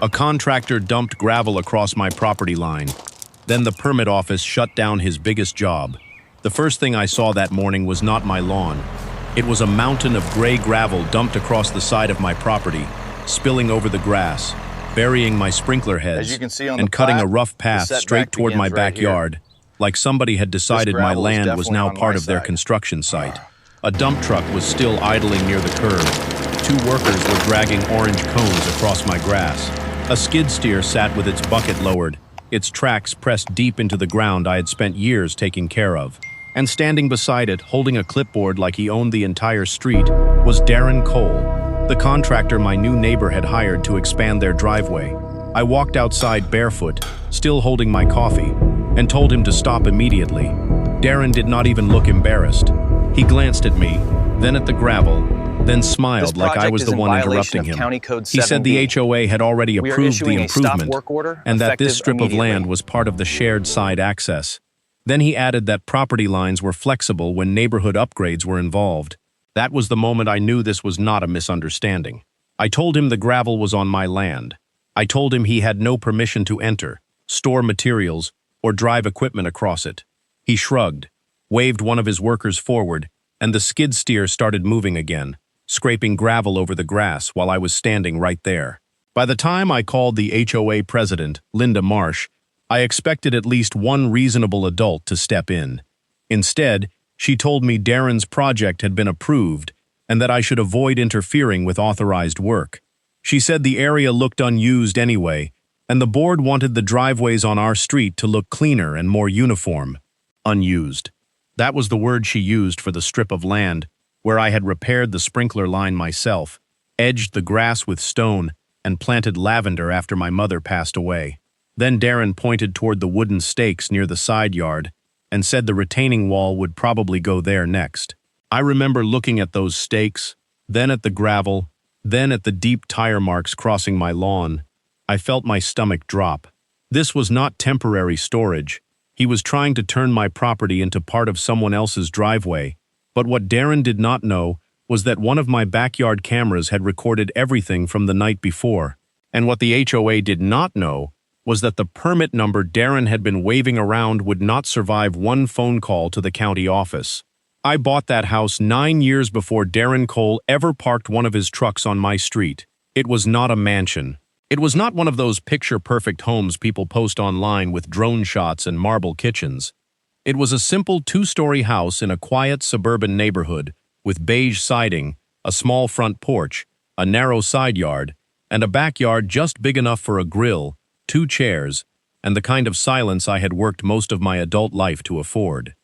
A contractor dumped gravel across my property line. Then the permit office shut down his biggest job. The first thing I saw that morning was not my lawn. It was a mountain of gray gravel dumped across the side of my property, spilling over the grass, burying my sprinkler heads, and cutting a rough path straight toward my backyard, like somebody had decided my land was now part of their construction site. A dump truck was still idling near the curb. 2 workers were dragging orange cones across my grass. A skid steer sat with its bucket lowered, its tracks pressed deep into the ground I had spent years taking care of. And standing beside it, holding a clipboard like he owned the entire street, was Darren Cole, the contractor my new neighbor had hired to expand their driveway. I walked outside barefoot, still holding my coffee, and told him to stop immediately. Darren did not even look embarrassed. He glanced at me, then at the gravel, then smiled like I was the one interrupting him. He said the HOA had already approved the improvement and that this strip of land was part of the shared side access. Then he added that property lines were flexible when neighborhood upgrades were involved. That was the moment I knew this was not a misunderstanding. I told him the gravel was on my land. I told him he had no permission to enter, store materials, or drive equipment across it. He shrugged, waved one of his workers forward, and the skid steer started moving again, scraping gravel over the grass while I was standing right there. By the time I called the HOA president, Linda Marsh, I expected at least one reasonable adult to step in. Instead, she told me Darren's project had been approved and that I should avoid interfering with authorized work. She said the area looked unused anyway, and the board wanted the driveways on our street to look cleaner and more uniform. Unused. That was the word she used for the strip of land where I had repaired the sprinkler line myself, edged the grass with stone, and planted lavender after my mother passed away. Then Darren pointed toward the wooden stakes near the side yard and said the retaining wall would probably go there next. I remember looking at those stakes, then at the gravel, then at the deep tire marks crossing my lawn. I felt my stomach drop. This was not temporary storage. He was trying to turn my property into part of someone else's driveway. But what Darren did not know was that one of my backyard cameras had recorded everything from the night before. And what the HOA did not know was that the permit number Darren had been waving around would not survive one phone call to the county office. I bought that house 9 years before Darren Cole ever parked one of his trucks on my street. It was not a mansion. It was not one of those picture-perfect homes people post online with drone shots and marble kitchens. It was a simple 2-story house in a quiet suburban neighborhood with beige siding, a small front porch, a narrow side yard, and a backyard just big enough for a grill, 2 chairs, and the kind of silence I had worked most of my adult life to afford.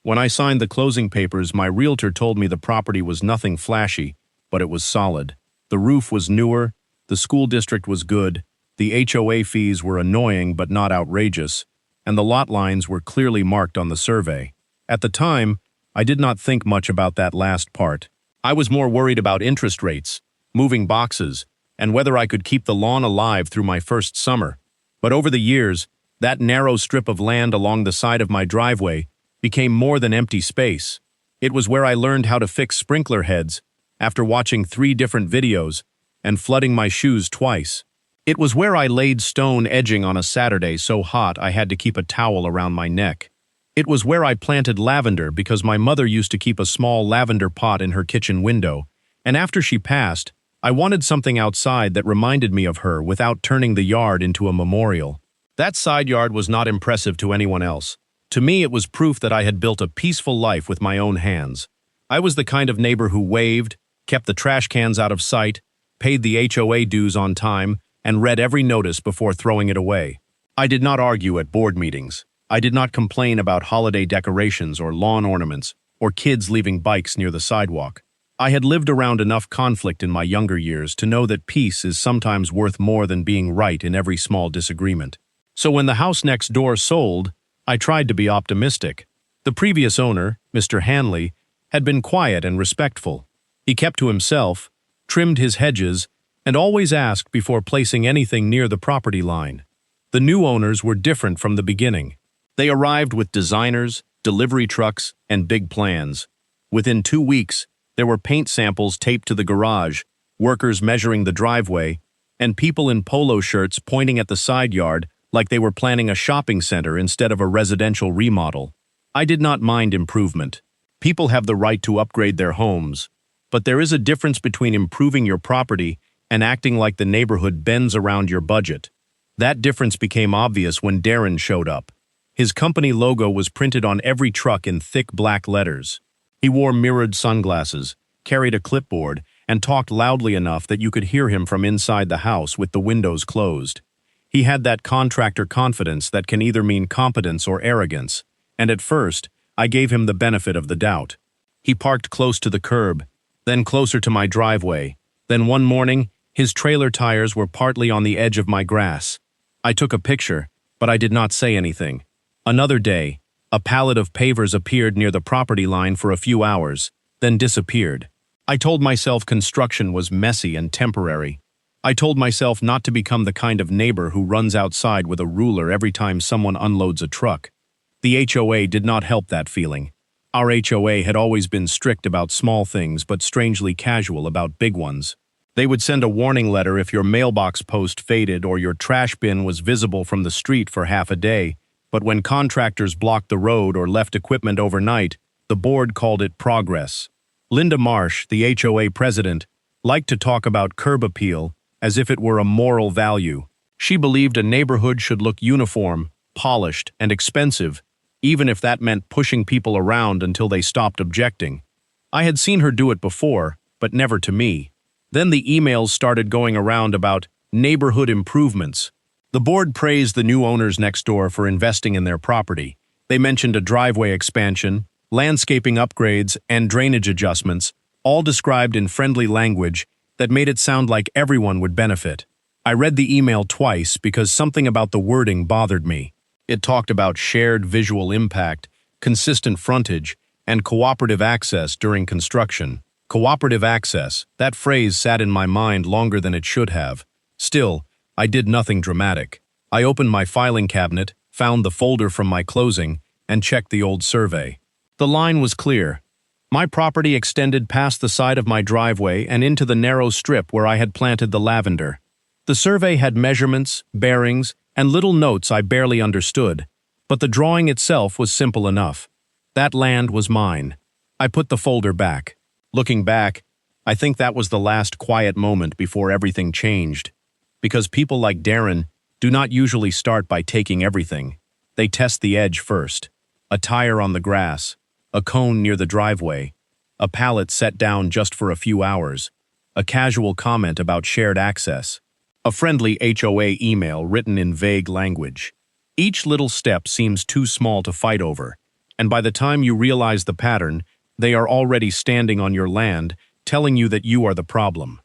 When I signed the closing papers, my realtor told me the property was nothing flashy, but it was solid. The roof was newer, the school district was good, the HOA fees were annoying but not outrageous, and the lot lines were clearly marked on the survey. At the time, I did not think much about that last part. I was more worried about interest rates, moving boxes, and whether I could keep the lawn alive through my first summer. But over the years, that narrow strip of land along the side of my driveway became more than empty space. It was where I learned how to fix sprinkler heads after watching 3 different videos and flooding my shoes twice. It was where I laid stone edging on a Saturday so hot I had to keep a towel around my neck. It was where I planted lavender because my mother used to keep a small lavender pot in her kitchen window, and after she passed, I wanted something outside that reminded me of her without turning the yard into a memorial. That side yard was not impressive to anyone else. To me, it was proof that I had built a peaceful life with my own hands. I was the kind of neighbor who waved, kept the trash cans out of sight, paid the HOA dues on time, and read every notice before throwing it away. I did not argue at board meetings. I did not complain about holiday decorations or lawn ornaments or kids leaving bikes near the sidewalk. I had lived around enough conflict in my younger years to know that peace is sometimes worth more than being right in every small disagreement. So when the house next door sold, I tried to be optimistic. The previous owner, Mr. Hanley, had been quiet and respectful. He kept to himself, trimmed his hedges, and always asked before placing anything near the property line. The new owners were different from the beginning. They arrived with designers, delivery trucks, and big plans. Within 2 weeks, there were paint samples taped to the garage, workers measuring the driveway, and people in polo shirts pointing at the side yard like they were planning a shopping center instead of a residential remodel. I did not mind improvement. People have the right to upgrade their homes, but there is a difference between improving your property and acting like the neighborhood bends around your budget. That difference became obvious when Darren showed up. His company logo was printed on every truck in thick black letters. He wore mirrored sunglasses, carried a clipboard, and talked loudly enough that you could hear him from inside the house with the windows closed. He had that contractor confidence that can either mean competence or arrogance, and at first, I gave him the benefit of the doubt. He parked close to the curb, then closer to my driveway. Then one morning, his trailer tires were partly on the edge of my grass. I took a picture, but I did not say anything. Another day, a pallet of pavers appeared near the property line for a few hours, then disappeared. I told myself construction was messy and temporary. I told myself not to become the kind of neighbor who runs outside with a ruler every time someone unloads a truck. The HOA did not help that feeling. Our HOA had always been strict about small things but strangely casual about big ones. They would send a warning letter if your mailbox post faded or your trash bin was visible from the street for half a day, but when contractors blocked the road or left equipment overnight, the board called it progress. Linda Marsh, the HOA president, liked to talk about curb appeal as if it were a moral value. She believed a neighborhood should look uniform, polished, and expensive, even if that meant pushing people around until they stopped objecting. I had seen her do it before, but never to me. Then the emails started going around about neighborhood improvements. The board praised the new owners next door for investing in their property. They mentioned a driveway expansion, landscaping upgrades, and drainage adjustments, all described in friendly language that made it sound like everyone would benefit. I read the email twice because something about the wording bothered me. It talked about shared visual impact, consistent frontage, and cooperative access during construction. Cooperative access, that phrase sat in my mind longer than it should have. Still, I did nothing dramatic. I opened my filing cabinet, found the folder from my closing, and checked the old survey. The line was clear. My property extended past the side of my driveway and into the narrow strip where I had planted the lavender. The survey had measurements, bearings, and little notes I barely understood, but the drawing itself was simple enough. That land was mine. I put the folder back. Looking back, I think that was the last quiet moment before everything changed. Because people like Darren do not usually start by taking everything. They test the edge first. A tire on the grass, a cone near the driveway, a pallet set down just for a few hours, a casual comment about shared access, a friendly HOA email written in vague language. Each little step seems too small to fight over, and by the time you realize the pattern, they are already standing on your land, telling you that you are the problem.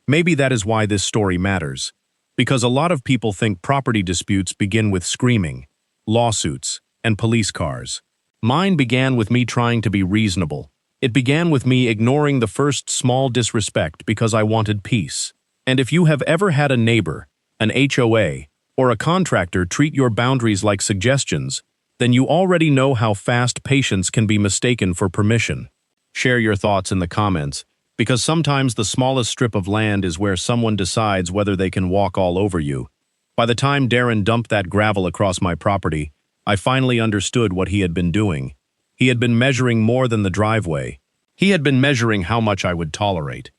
Maybe that is why this story matters, because a lot of people think property disputes begin with screaming, lawsuits, and police cars. Mine began with me trying to be reasonable. It began with me ignoring the first small disrespect because I wanted peace. And if you have ever had a neighbor, an HOA, or a contractor treat your boundaries like suggestions, then you already know how fast patience can be mistaken for permission. Share your thoughts in the comments, because sometimes the smallest strip of land is where someone decides whether they can walk all over you. By the time Darren dumped that gravel across my property, I finally understood what he had been doing. He had been measuring more than the driveway. He had been measuring how much I would tolerate.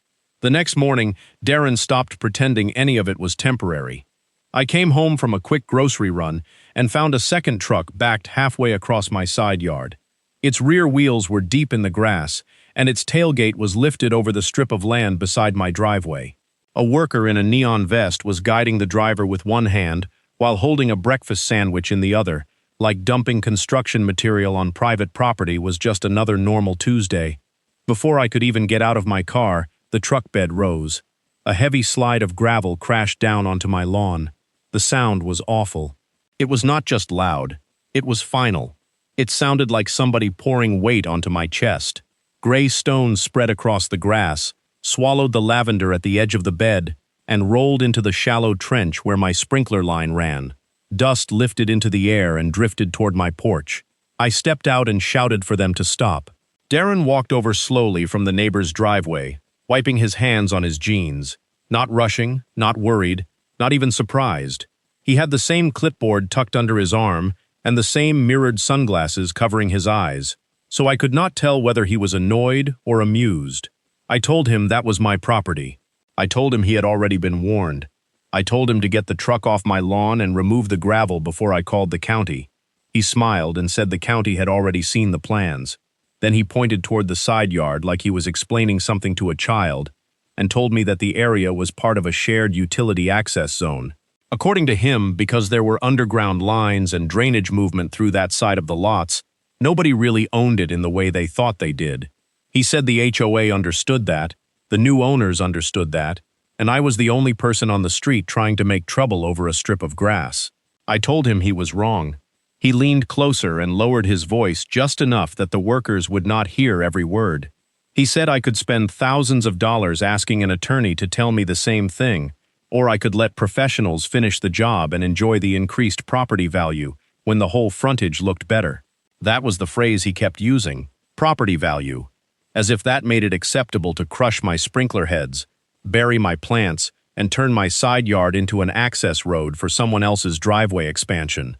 The next morning, Darren stopped pretending any of it was temporary. I came home from a quick grocery run and found a second truck backed halfway across my side yard. Its rear wheels were deep in the grass, and its tailgate was lifted over the strip of land beside my driveway. A worker in a neon vest was guiding the driver with one hand while holding a breakfast sandwich in the other, like dumping construction material on private property was just another normal Tuesday. Before I could even get out of my car, the truck bed rose. A heavy slide of gravel crashed down onto my lawn. The sound was awful. It was not just loud, it was final. It sounded like somebody pouring weight onto my chest. Gray stones spread across the grass, swallowed the lavender at the edge of the bed, and rolled into the shallow trench where my sprinkler line ran. Dust lifted into the air and drifted toward my porch. I stepped out and shouted for them to stop. Darren walked over slowly from the neighbor's driveway, wiping his hands on his jeans. Not rushing, not worried, not even surprised. He had the same clipboard tucked under his arm and the same mirrored sunglasses covering his eyes, so I could not tell whether he was annoyed or amused. I told him that was my property. I told him he had already been warned. I told him to get the truck off my lawn and remove the gravel before I called the county. He smiled and said the county had already seen the plans. Then he pointed toward the side yard like he was explaining something to a child and told me that the area was part of a shared utility access zone. According to him, because there were underground lines and drainage movement through that side of the lots, nobody really owned it in the way they thought they did. He said the HOA understood that, the new owners understood that, and I was the only person on the street trying to make trouble over a strip of grass. I told him he was wrong. He leaned closer and lowered his voice just enough that the workers would not hear every word. He said I could spend thousands of dollars asking an attorney to tell me the same thing, or I could let professionals finish the job and enjoy the increased property value when the whole frontage looked better. That was the phrase he kept using, property value, as if that made it acceptable to crush my sprinkler heads, bury my plants, and turn my side yard into an access road for someone else's driveway expansion.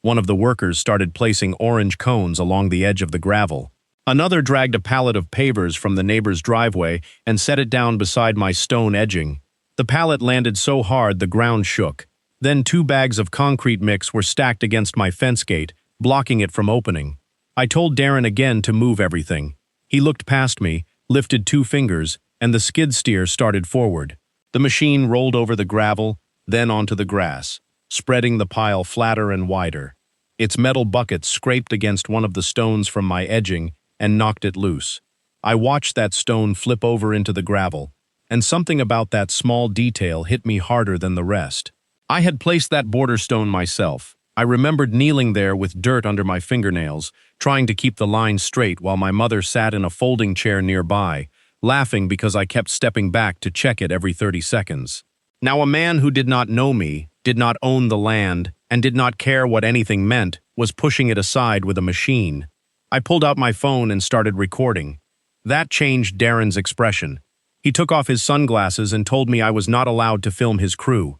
One of the workers started placing orange cones along the edge of the gravel. Another dragged a pallet of pavers from the neighbor's driveway and set it down beside my stone edging. The pallet landed so hard the ground shook. Then 2 bags of concrete mix were stacked against my fence gate, blocking it from opening. I told Darren again to move everything. He looked past me, lifted 2 fingers, and the skid steer started forward. The machine rolled over the gravel, then onto the grass, spreading the pile flatter and wider. Its metal bucket scraped against one of the stones from my edging and knocked it loose. I watched that stone flip over into the gravel, and something about that small detail hit me harder than the rest. I had placed that border stone myself. I remembered kneeling there with dirt under my fingernails, trying to keep the line straight while my mother sat in a folding chair nearby, laughing because I kept stepping back to check it every 30 seconds. Now a man who did not know me, did not own the land, and did not care what anything meant, was pushing it aside with a machine. I pulled out my phone and started recording. That changed Darren's expression. He took off his sunglasses and told me I was not allowed to film his crew.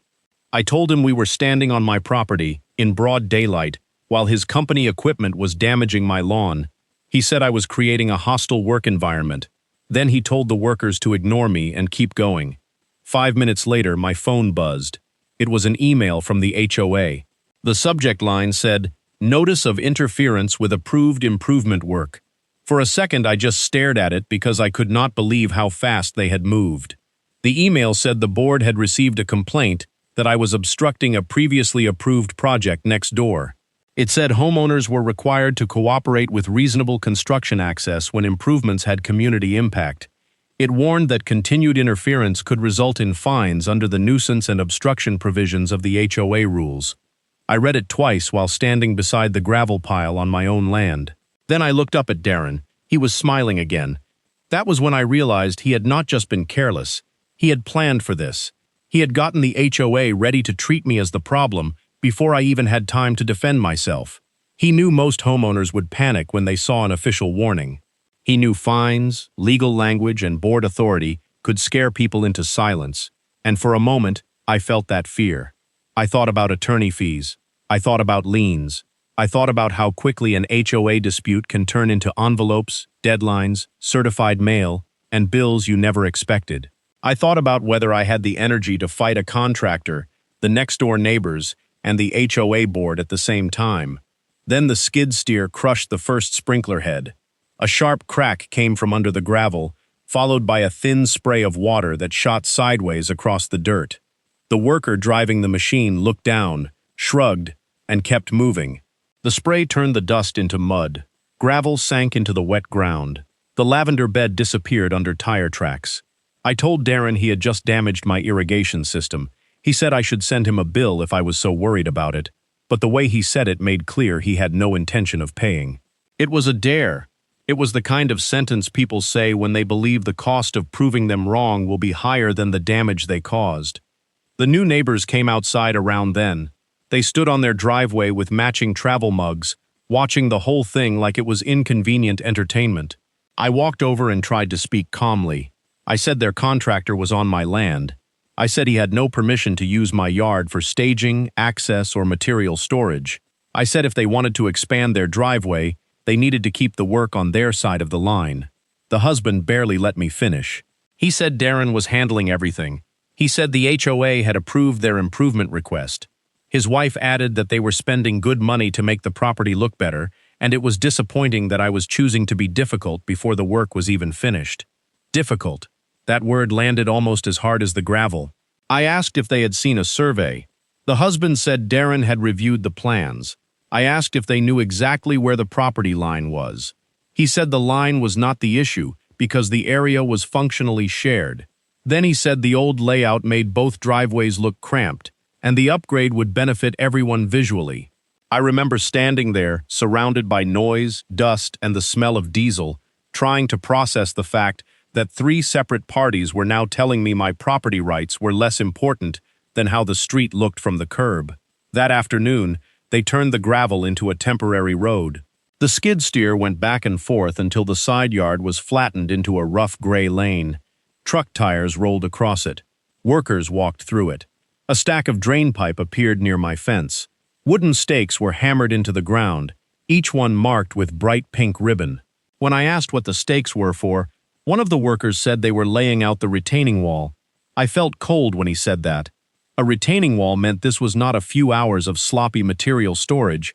I told him we were standing on my property, in broad daylight, while his company equipment was damaging my lawn. He said I was creating a hostile work environment. Then he told the workers to ignore me and keep going. 5 minutes later, my phone buzzed. It was an email from the HOA. The subject line said, "Notice of interference with approved improvement work." For a second, I just stared at it because I could not believe how fast they had moved. The email said the board had received a complaint that I was obstructing a previously approved project next door. It said homeowners were required to cooperate with reasonable construction access when improvements had community impact. It warned that continued interference could result in fines under the nuisance and obstruction provisions of the HOA rules. I read it twice while standing beside the gravel pile on my own land. Then I looked up at Darren. He was smiling again. That was when I realized he had not just been careless. He had planned for this. He had gotten the HOA ready to treat me as the problem before I even had time to defend myself. He knew most homeowners would panic when they saw an official warning. He knew fines, legal language, and board authority could scare people into silence, and for a moment, I felt that fear. I thought about attorney fees. I thought about liens. I thought about how quickly an HOA dispute can turn into envelopes, deadlines, certified mail, and bills you never expected. I thought about whether I had the energy to fight a contractor, the next-door neighbors, and the HOA board at the same time. Then the skid steer crushed the first sprinkler head. A sharp crack came from under the gravel, followed by a thin spray of water that shot sideways across the dirt. The worker driving the machine looked down, shrugged, and kept moving. The spray turned the dust into mud. Gravel sank into the wet ground. The lavender bed disappeared under tire tracks. I told Darren he had just damaged my irrigation system. He said I should send him a bill if I was so worried about it, but the way he said it made clear he had no intention of paying. It was a dare. It was the kind of sentence people say when they believe the cost of proving them wrong will be higher than the damage they caused. The new neighbors came outside around then. They stood on their driveway with matching travel mugs, watching the whole thing like it was inconvenient entertainment. I walked over and tried to speak calmly. I said their contractor was on my land. I said he had no permission to use my yard for staging, access, or material storage. I said if they wanted to expand their driveway, they needed to keep the work on their side of the line. The husband barely let me finish. He said Darren was handling everything. He said the HOA had approved their improvement request. His wife added that they were spending good money to make the property look better, and it was disappointing that I was choosing to be difficult before the work was even finished. Difficult. That word landed almost as hard as the gravel. I asked if they had seen a survey. The husband said Darren had reviewed the plans. I asked if they knew exactly where the property line was. He said the line was not the issue because the area was functionally shared. Then he said the old layout made both driveways look cramped, and the upgrade would benefit everyone visually. I remember standing there, surrounded by noise, dust, and the smell of diesel, trying to process the fact that 3 separate parties were now telling me my property rights were less important than how the street looked from the curb. That afternoon, they turned the gravel into a temporary road. The skid steer went back and forth until the side yard was flattened into a rough gray lane. Truck tires rolled across it. Workers walked through it. A stack of drain pipe appeared near my fence. Wooden stakes were hammered into the ground, each one marked with bright pink ribbon. When I asked what the stakes were for, one of the workers said they were laying out the retaining wall. I felt cold when he said that. A retaining wall meant this was not a few hours of sloppy material storage.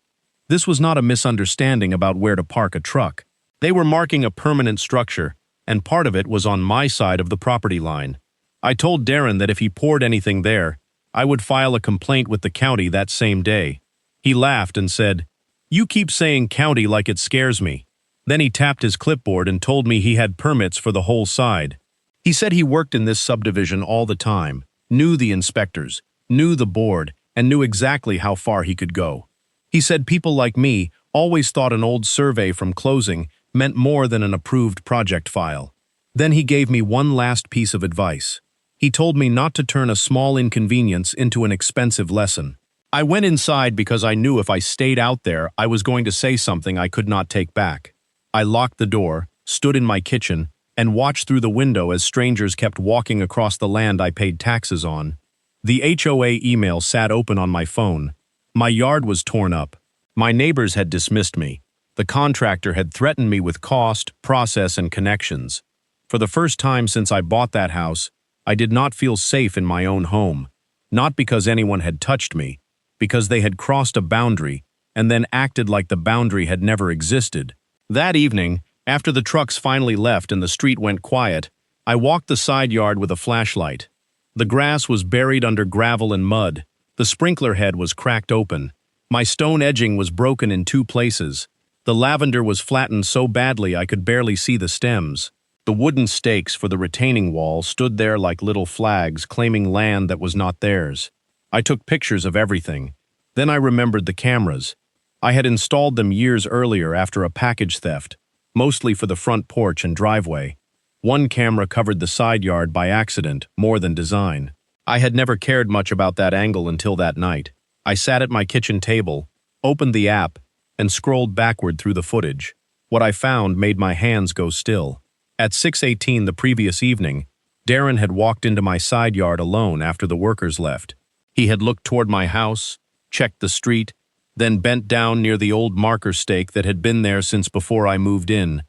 This was not a misunderstanding about where to park a truck. They were marking a permanent structure, and part of it was on my side of the property line. I told Darren that if he poured anything there, I would file a complaint with the county that same day. He laughed and said, "You keep saying county like it scares me." Then he tapped his clipboard and told me he had permits for the whole side. He said he worked in this subdivision all the time, knew the inspectors, knew the board, and knew exactly how far he could go. He said people like me always thought an old survey from closing meant more than an approved project file. Then he gave me one last piece of advice. He told me not to turn a small inconvenience into an expensive lesson. I went inside because I knew if I stayed out there, I was going to say something I could not take back. I locked the door, stood in my kitchen, and watched through the window as strangers kept walking across the land I paid taxes on. The HOA email sat open on my phone. My yard was torn up. My neighbors had dismissed me. The contractor had threatened me with cost, process, and connections. For the first time since I bought that house, I did not feel safe in my own home. Not because anyone had touched me, because they had crossed a boundary and then acted like the boundary had never existed. That evening, after the trucks finally left and the street went quiet, I walked the side yard with a flashlight. The grass was buried under gravel and mud. The sprinkler head was cracked open. My stone edging was broken in 2 places. The lavender was flattened so badly I could barely see the stems. The wooden stakes for the retaining wall stood there like little flags claiming land that was not theirs. I took pictures of everything. Then I remembered the cameras. I had installed them years earlier after a package theft, mostly for the front porch and driveway. One camera covered the side yard by accident, more than design. I had never cared much about that angle until that night. I sat at my kitchen table, opened the app, and scrolled backward through the footage. What I found made my hands go still. At 6:18 the previous evening, Darren had walked into my side yard alone after the workers left. He had looked toward my house, checked the street, then bent down near the old marker stake that had been there since before I moved in.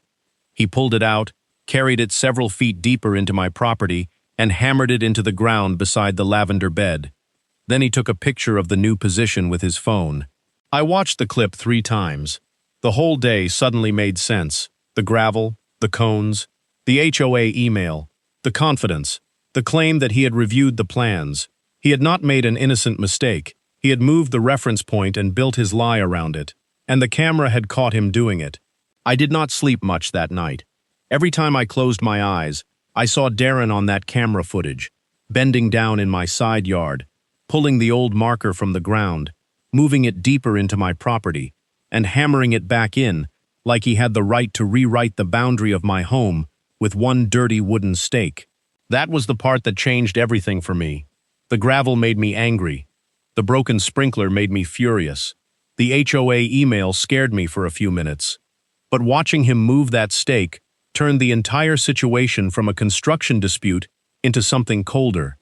He pulled it out, carried it several feet deeper into my property, and hammered it into the ground beside the lavender bed. Then he took a picture of the new position with his phone. I watched the clip 3 times. The whole day suddenly made sense. The gravel, the cones, the HOA email, the confidence, the claim that he had reviewed the plans. He had not made an innocent mistake. He had moved the reference point and built his lie around it, and the camera had caught him doing it. I did not sleep much that night. Every time I closed my eyes, I saw Darren on that camera footage, bending down in my side yard, pulling the old marker from the ground, moving it deeper into my property, and hammering it back in, like he had the right to rewrite the boundary of my home with one dirty wooden stake. That was the part that changed everything for me. The gravel made me angry. The broken sprinkler made me furious. The HOA email scared me for a few minutes. But watching him move that stake turned the entire situation from a construction dispute into something colder.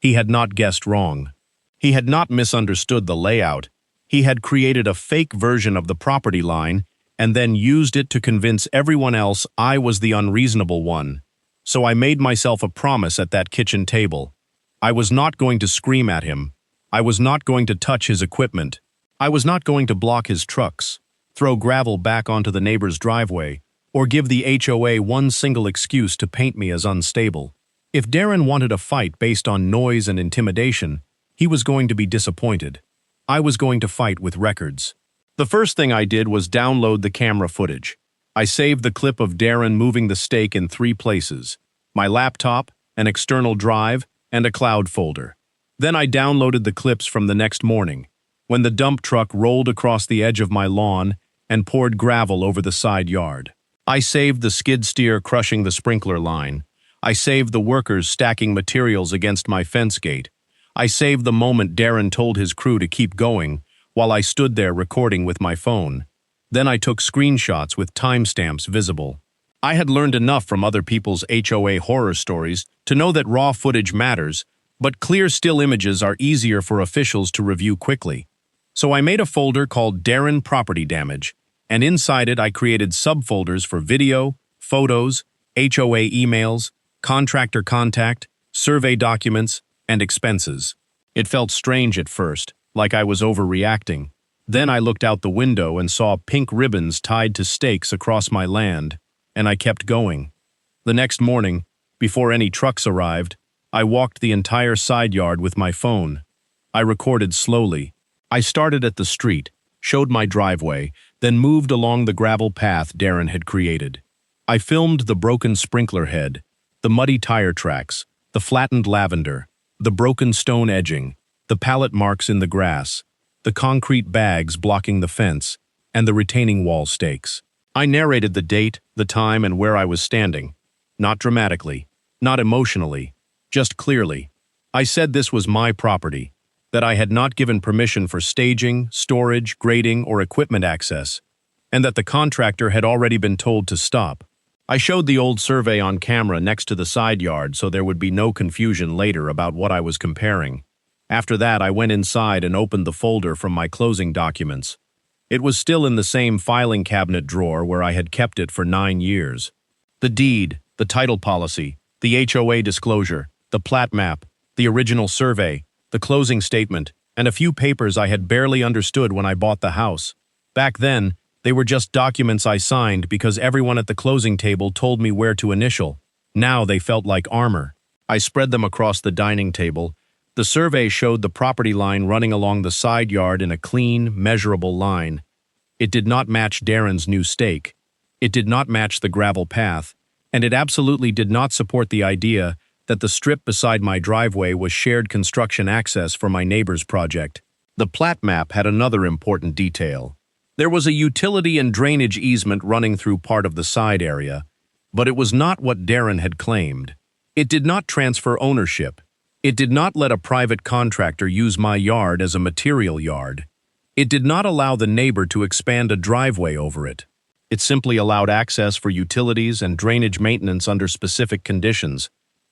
He had not guessed wrong. He had not misunderstood the layout. He had created a fake version of the property line and then used it to convince everyone else I was the unreasonable one. So I made myself a promise at that kitchen table. I was not going to scream at him. I was not going to touch his equipment. I was not going to block his trucks, throw gravel back onto the neighbor's driveway, or give the HOA one single excuse to paint me as unstable. If Darren wanted a fight based on noise and intimidation, he was going to be disappointed. I was going to fight with records. The first thing I did was download the camera footage. I saved the clip of Darren moving the stake in 3 places: my laptop, an external drive, and a cloud folder. Then I downloaded the clips from the next morning, when the dump truck rolled across the edge of my lawn and poured gravel over the side yard. I saved the skid steer crushing the sprinkler line. I saved the workers stacking materials against my fence gate. I saved the moment Darren told his crew to keep going while I stood there recording with my phone. Then I took screenshots with timestamps visible. I had learned enough from other people's HOA horror stories to know that raw footage matters, but clear still images are easier for officials to review quickly. So I made a folder called Darren Property Damage, and inside it I created subfolders for video, photos, HOA emails, contractor contact, survey documents, and expenses. It felt strange at first, like I was overreacting. Then I looked out the window and saw pink ribbons tied to stakes across my land, and I kept going. The next morning, before any trucks arrived, I walked the entire side yard with my phone. I recorded slowly. I started at the street, showed my driveway, then moved along the gravel path Darren had created. I filmed the broken sprinkler head, the muddy tire tracks, the flattened lavender, the broken stone edging, the pallet marks in the grass, the concrete bags blocking the fence, and the retaining wall stakes. I narrated the date, the time, and where I was standing. Not dramatically, not emotionally, just clearly. I said this was my property, that I had not given permission for staging, storage, grading, or equipment access, and that the contractor had already been told to stop. I showed the old survey on camera next to the side yard so there would be no confusion later about what I was comparing. After that, I went inside and opened the folder from my closing documents. It was still in the same filing cabinet drawer where I had kept it for 9 years. The deed, the title policy, the HOA disclosure, the plat map, the original survey, the closing statement, and a few papers I had barely understood when I bought the house. Back then, they were just documents I signed because everyone at the closing table told me where to initial. Now they felt like armor. I spread them across the dining table. The survey showed the property line running along the side yard in a clean, measurable line. It did not match Darren's new stake. It did not match the gravel path, and it absolutely did not support the idea that the strip beside my driveway was shared construction access for my neighbor's project. The plat map had another important detail. There was a utility and drainage easement running through part of the side area, but it was not what Darren had claimed. It did not transfer ownership. It did not let a private contractor use my yard as a material yard. It did not allow the neighbor to expand a driveway over it. It simply allowed access for utilities and drainage maintenance under specific conditions.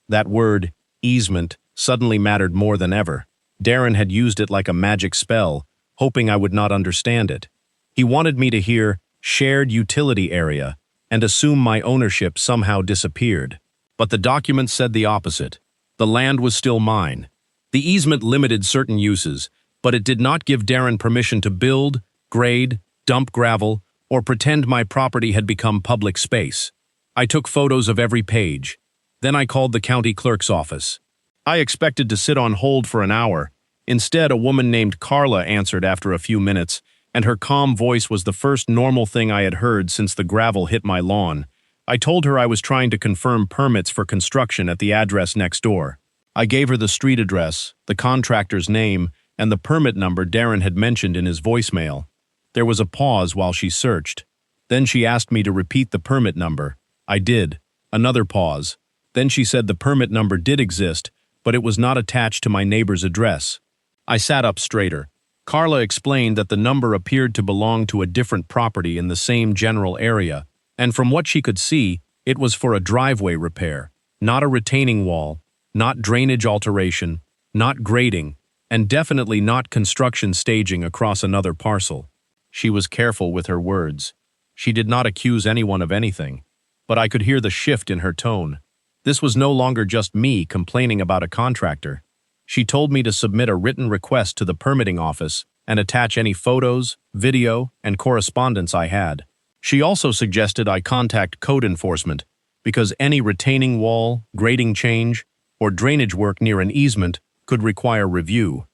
That word, easement, suddenly mattered more than ever. Darren had used it like a magic spell, hoping I would not understand it. He wanted me to hear shared utility area and assume my ownership somehow disappeared. But the document said the opposite. The land was still mine. The easement limited certain uses, but it did not give Darren permission to build, grade, dump gravel, or pretend my property had become public space. I took photos of every page. Then I called the county clerk's office. I expected to sit on hold for an hour. Instead, a woman named Carla answered after a few minutes, and her calm voice was the first normal thing I had heard since the gravel hit my lawn. I told her I was trying to confirm permits for construction at the address next door. I gave her the street address, the contractor's name, and the permit number Darren had mentioned in his voicemail. There was a pause while she searched. Then she asked me to repeat the permit number. I did. Another pause. Then she said the permit number did exist, but it was not attached to my neighbor's address. I sat up straighter. Carla explained that the number appeared to belong to a different property in the same general area, and from what she could see, it was for a driveway repair, not a retaining wall, not drainage alteration, not grading, and definitely not construction staging across another parcel. She was careful with her words. She did not accuse anyone of anything, but I could hear the shift in her tone. This was no longer just me complaining about a contractor. She told me to submit a written request to the permitting office and attach any photos, video, and correspondence I had. She also suggested I contact code enforcement because any retaining wall, grading change, or drainage work near an easement could require review.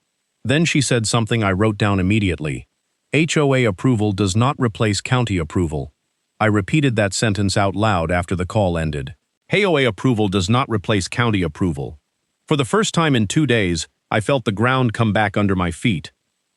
Then she said something I wrote down immediately. HOA approval does not replace county approval. I repeated that sentence out loud after the call ended. HOA approval does not replace county approval. For the first time in 2 days, I felt the ground come back under my feet.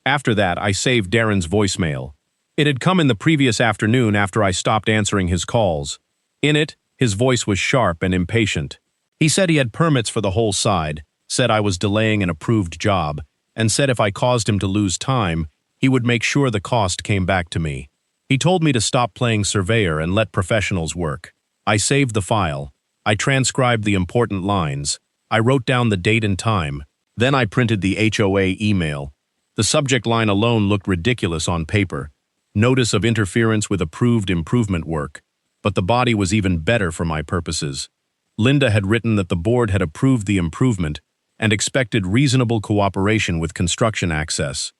After that, I saved Darren's voicemail. It had come in the previous afternoon after I stopped answering his calls. In it, his voice was sharp and impatient. He said he had permits for the whole side, said I was delaying an approved job, and said if I caused him to lose time, he would make sure the cost came back to me. He told me to stop playing surveyor and let professionals work. I saved the file. I transcribed the important lines. I wrote down the date and time. Then I printed the HOA email. The subject line alone looked ridiculous on paper. Notice of interference with approved improvement work. But the body was even better for my purposes. Linda had written that the board had approved the improvement and expected reasonable cooperation with construction access.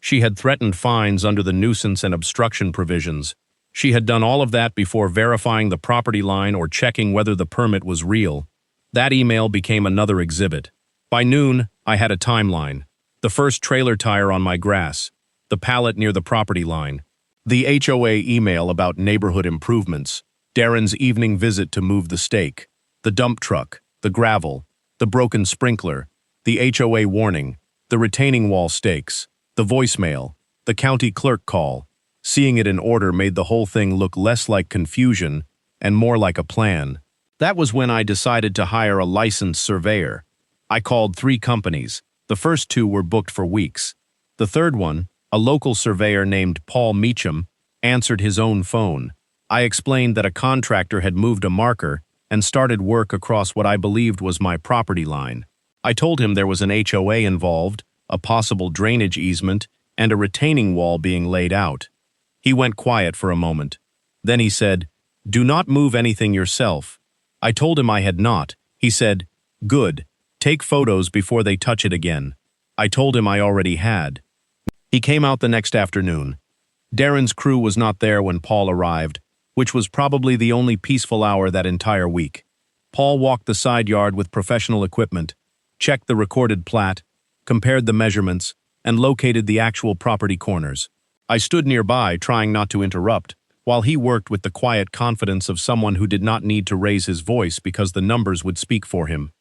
She had threatened fines under the nuisance and obstruction provisions. She had done all of that before verifying the property line or checking whether the permit was real. That email became another exhibit. By noon, I had a timeline. The first trailer tire on my grass. The pallet near the property line. The HOA email about neighborhood improvements. Darren's evening visit to move the stake. The dump truck. The gravel. The broken sprinkler. The HOA warning. The retaining wall stakes. The voicemail. The county clerk call. Seeing it in order made the whole thing look less like confusion and more like a plan. That was when I decided to hire a licensed surveyor. I called 3 companies. The first 2 were booked for weeks. The third one, a local surveyor named Paul Meacham, answered his own phone. I explained that a contractor had moved a marker and started work across what I believed was my property line. I told him there was an HOA involved, a possible drainage easement, and a retaining wall being laid out. He went quiet for a moment. Then he said, "Do not move anything yourself." I told him I had not. He said, "Good. Take photos before they touch it again." I told him I already had. He came out the next afternoon. Darren's crew was not there when Paul arrived, which was probably the only peaceful hour that entire week. Paul walked the side yard with professional equipment, checked the recorded plat, compared the measurements, and located the actual property corners. I stood nearby, trying not to interrupt, while he worked with the quiet confidence of someone who did not need to raise his voice because the numbers would speak for him.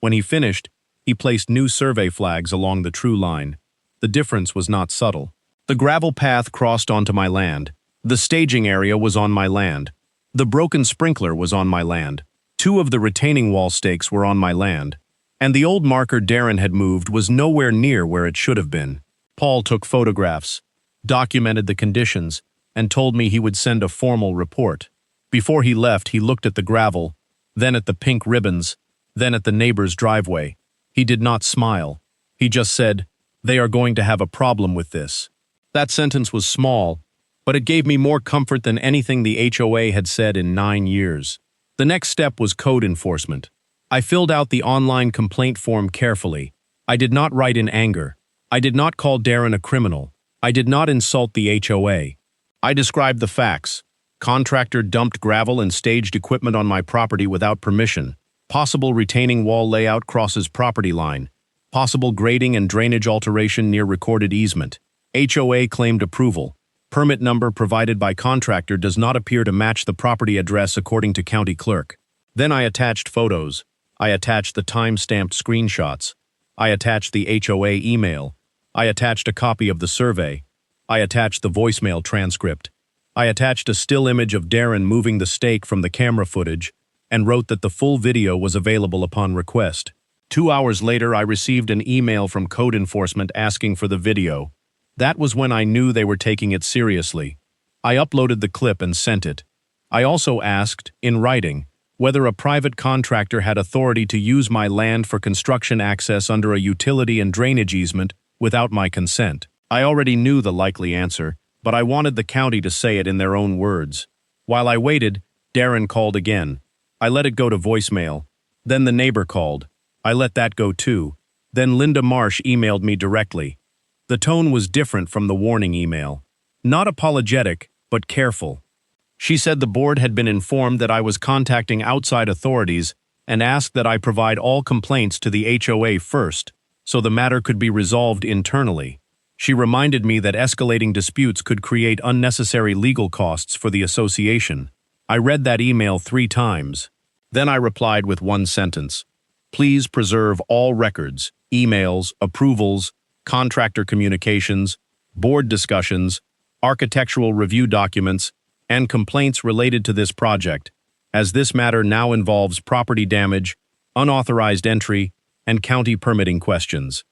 When he finished, he placed new survey flags along the true line. The difference was not subtle. The gravel path crossed onto my land. The staging area was on my land. The broken sprinkler was on my land. 2 of the retaining wall stakes were on my land. And the old marker Darren had moved was nowhere near where it should have been. Paul took photographs, documented the conditions, and told me he would send a formal report. Before he left, he looked at the gravel, then at the pink ribbons, then at the neighbor's driveway. He did not smile. He just said, "They are going to have a problem with this." That sentence was small, but it gave me more comfort than anything the HOA had said in 9 years. The next step was code enforcement. I filled out the online complaint form carefully. I did not write in anger. I did not call Darren a criminal. I did not insult the HOA. I described the facts. Contractor dumped gravel and staged equipment on my property without permission. Possible retaining wall layout crosses property line. Possible grading and drainage alteration near recorded easement. HOA claimed approval. Permit number provided by contractor does not appear to match the property address according to county clerk. Then I attached photos. I attached the time-stamped screenshots. I attached the HOA email. I attached a copy of the survey. I attached the voicemail transcript. I attached a still image of Darren moving the stake from the camera footage and wrote that the full video was available upon request. 2 hours later, I received an email from code enforcement asking for the video. That was when I knew they were taking it seriously. I uploaded the clip and sent it. I also asked, in writing, whether a private contractor had authority to use my land for construction access under a utility and drainage easement without my consent. I already knew the likely answer, but I wanted the county to say it in their own words. While I waited, Darren called again. I let it go to voicemail. Then the neighbor called. I let that go too. Then Linda Marsh emailed me directly. The tone was different from the warning email. Not apologetic, but careful. She said the board had been informed that I was contacting outside authorities and asked that I provide all complaints to the HOA first, so the matter could be resolved internally. She reminded me that escalating disputes could create unnecessary legal costs for the association. I read that email 3 times. Then I replied with one sentence. Please preserve all records, emails, approvals, contractor communications, board discussions, architectural review documents, and complaints related to this project, as this matter now involves property damage, unauthorized entry, and county permitting questions.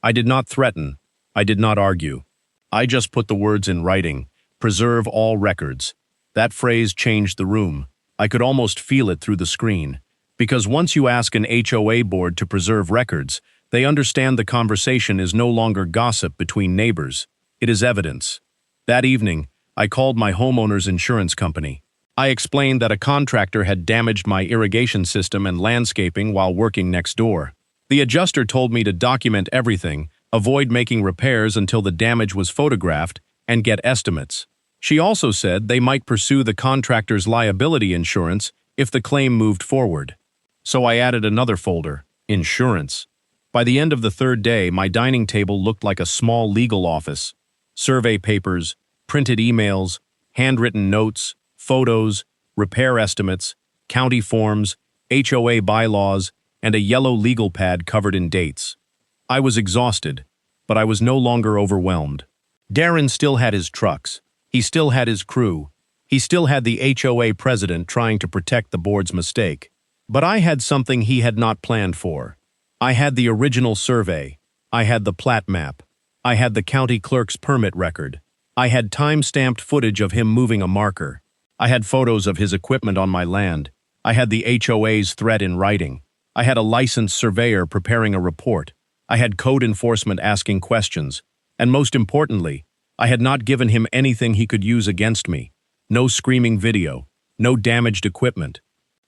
I did not threaten. I did not argue. I just put the words in writing, preserve all records. That phrase changed the room. I could almost feel it through the screen. Because once you ask an HOA board to preserve records, they understand the conversation is no longer gossip between neighbors. It is evidence. That evening, I called my homeowner's insurance company. I explained that a contractor had damaged my irrigation system and landscaping while working next door. The adjuster told me to document everything, avoid making repairs until the damage was photographed, and get estimates. She also said they might pursue the contractor's liability insurance if the claim moved forward. So I added another folder, insurance. By the end of the 3rd day, my dining table looked like a small legal office. Survey papers, printed emails, handwritten notes, photos, repair estimates, county forms, HOA bylaws, and a yellow legal pad covered in dates. I was exhausted, but I was no longer overwhelmed. Darren still had his trucks. He still had his crew. He still had the HOA president trying to protect the board's mistake. But I had something he had not planned for. I had the original survey. I had the plat map. I had the county clerk's permit record. I had time-stamped footage of him moving a marker. I had photos of his equipment on my land. I had the HOA's threat in writing. I had a licensed surveyor preparing a report. I had code enforcement asking questions. And most importantly, I had not given him anything he could use against me. No screaming video. No damaged equipment.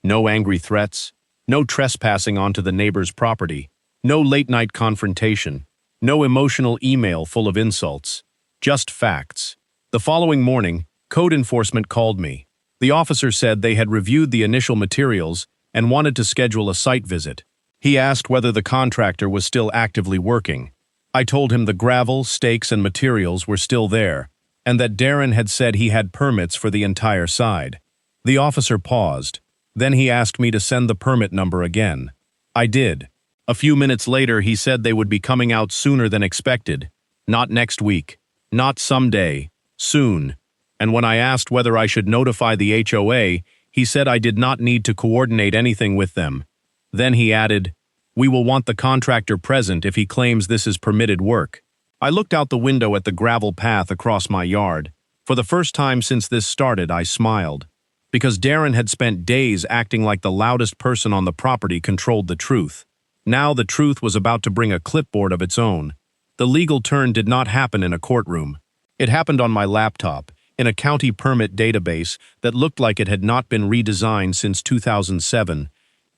No angry threats. No trespassing onto the neighbor's property. No late-night confrontation. No emotional email full of insults. Just facts. The following morning, code enforcement called me. The officer said they had reviewed the initial materials and wanted to schedule a site visit. He asked whether the contractor was still actively working. I told him the gravel, stakes, and materials were still there, and that Darren had said he had permits for the entire side. The officer paused. Then he asked me to send the permit number again. I did. A few minutes later, he said they would be coming out sooner than expected. Not next week. Not someday. Soon. And when I asked whether I should notify the HOA, he said I did not need to coordinate anything with them. Then he added, "We will want the contractor present if he claims this is permitted work." I looked out the window at the gravel path across my yard. For the first time since this started, I smiled. Because Darren had spent days acting like the loudest person on the property controlled the truth. Now the truth was about to bring a clipboard of its own. The legal turn did not happen in a courtroom. It happened on my laptop, in a county permit database that looked like it had not been redesigned since 2007.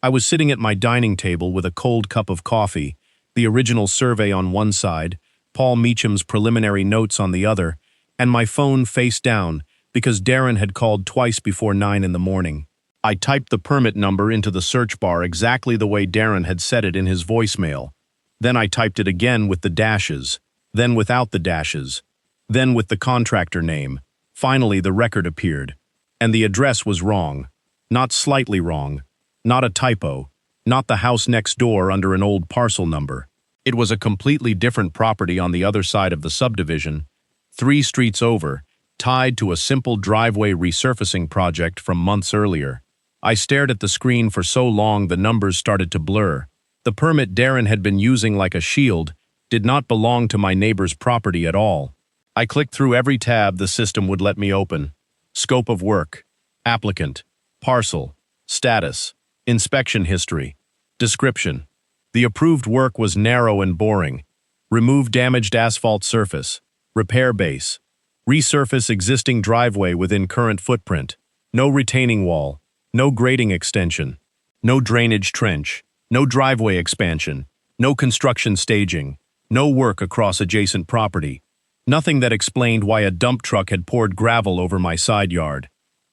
I was sitting at my dining table with a cold cup of coffee, the original survey on one side, Paul Meacham's preliminary notes on the other, and my phone face down because Darren had called twice before 9 in the morning. I typed the permit number into the search bar exactly the way Darren had said it in his voicemail. Then I typed it again with the dashes, then without the dashes, then with the contractor name. Finally, the record appeared. And the address was wrong. Not slightly wrong. Not a typo. Not the house next door under an old parcel number. It was a completely different property on the other side of the subdivision, 3 streets over, tied to a simple driveway resurfacing project from months earlier. I stared at the screen for so long the numbers started to blur. The permit Darren had been using like a shield did not belong to my neighbor's property at all. I clicked through every tab the system would let me open. Scope of work, applicant, parcel, status, Inspection history. Description. The approved work was narrow and boring. Remove damaged asphalt surface. Repair base. Resurface existing driveway within current footprint. No retaining wall. No grading extension. No drainage trench. No driveway expansion. No construction staging. No work across adjacent property. Nothing that explained why a dump truck had poured gravel over my side yard.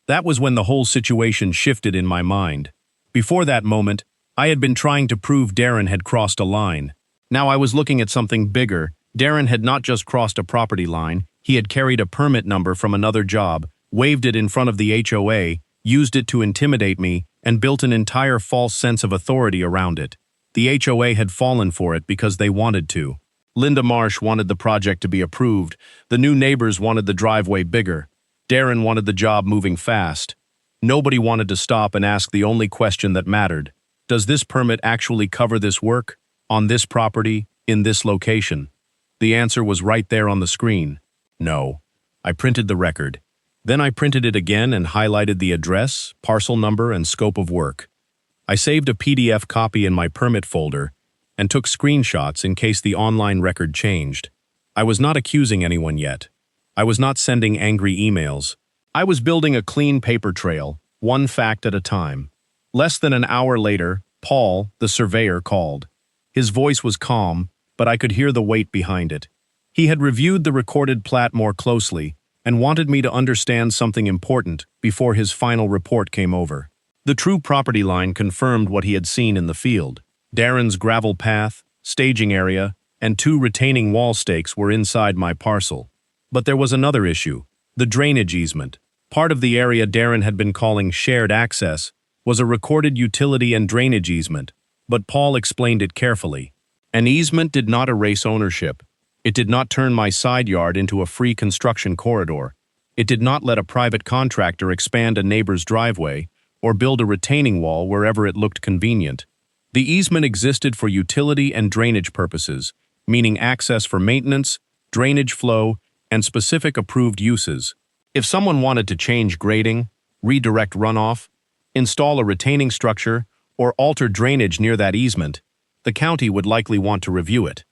That was when the whole situation shifted in my mind. Before that moment, I had been trying to prove Darren had crossed a line. Now I was looking at something bigger. Darren had not just crossed a property line, he had carried a permit number from another job, waved it in front of the HOA, used it to intimidate me, and built an entire false sense of authority around it. The HOA had fallen for it because they wanted to. Linda Marsh wanted the project to be approved. The new neighbors wanted the driveway bigger. Darren wanted the job moving fast. Nobody wanted to stop and ask the only question that mattered. Does this permit actually cover this work? On this property? In this location? The answer was right there on the screen. No. I printed the record. Then I printed it again and highlighted the address, parcel number, and scope of work. I saved a PDF copy in my permit folder and took screenshots in case the online record changed. I was not accusing anyone yet. I was not sending angry emails. I was building a clean paper trail, one fact at a time. Less than an hour later, Paul, the surveyor, called. His voice was calm, but I could hear the weight behind it. He had reviewed the recorded plat more closely and wanted me to understand something important before his final report came over. The true property line confirmed what he had seen in the field. Darren's gravel path, staging area, and 2 retaining wall stakes were inside my parcel. But there was another issue, the drainage easement. Part of the area Darren had been calling shared access was a recorded utility and drainage easement, but Paul explained it carefully. An easement did not erase ownership. It did not turn my side yard into a free construction corridor. It did not let a private contractor expand a neighbor's driveway or build a retaining wall wherever it looked convenient. The easement existed for utility and drainage purposes, meaning access for maintenance, drainage flow, and specific approved uses. If someone wanted to change grading, redirect runoff, install a retaining structure, or alter drainage near that easement, the county would likely want to review it.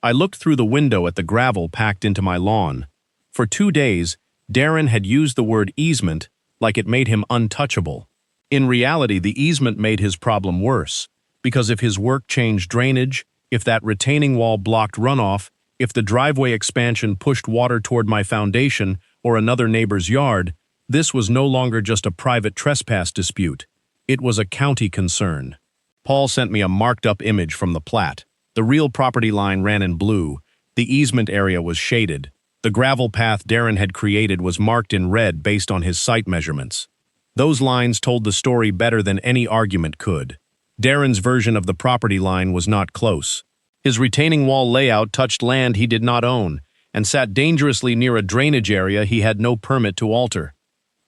I looked through the window at the gravel packed into my lawn. For 2 days, Darren had used the word easement like it made him untouchable. In reality, the easement made his problem worse, because if his work changed drainage, if that retaining wall blocked runoff, if the driveway expansion pushed water toward my foundation or another neighbor's yard, this was no longer just a private trespass dispute. It was a county concern. Paul sent me a marked-up image from the plat. The real property line ran in blue. The easement area was shaded. The gravel path Darren had created was marked in red based on his site measurements. Those lines told the story better than any argument could. Darren's version of the property line was not close. His retaining wall layout touched land he did not own and sat dangerously near a drainage area he had no permit to alter.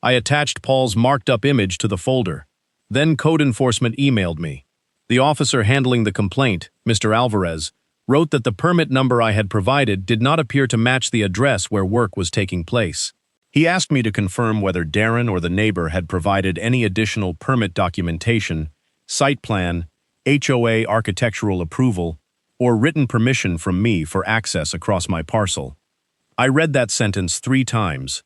I attached Paul's marked-up image to the folder. Then code enforcement emailed me. The officer handling the complaint, Mr. Alvarez, wrote that the permit number I had provided did not appear to match the address where work was taking place. He asked me to confirm whether Darren or the neighbor had provided any additional permit documentation, site plan, HOA architectural approval, or written permission from me for access across my parcel. I read that sentence 3 times.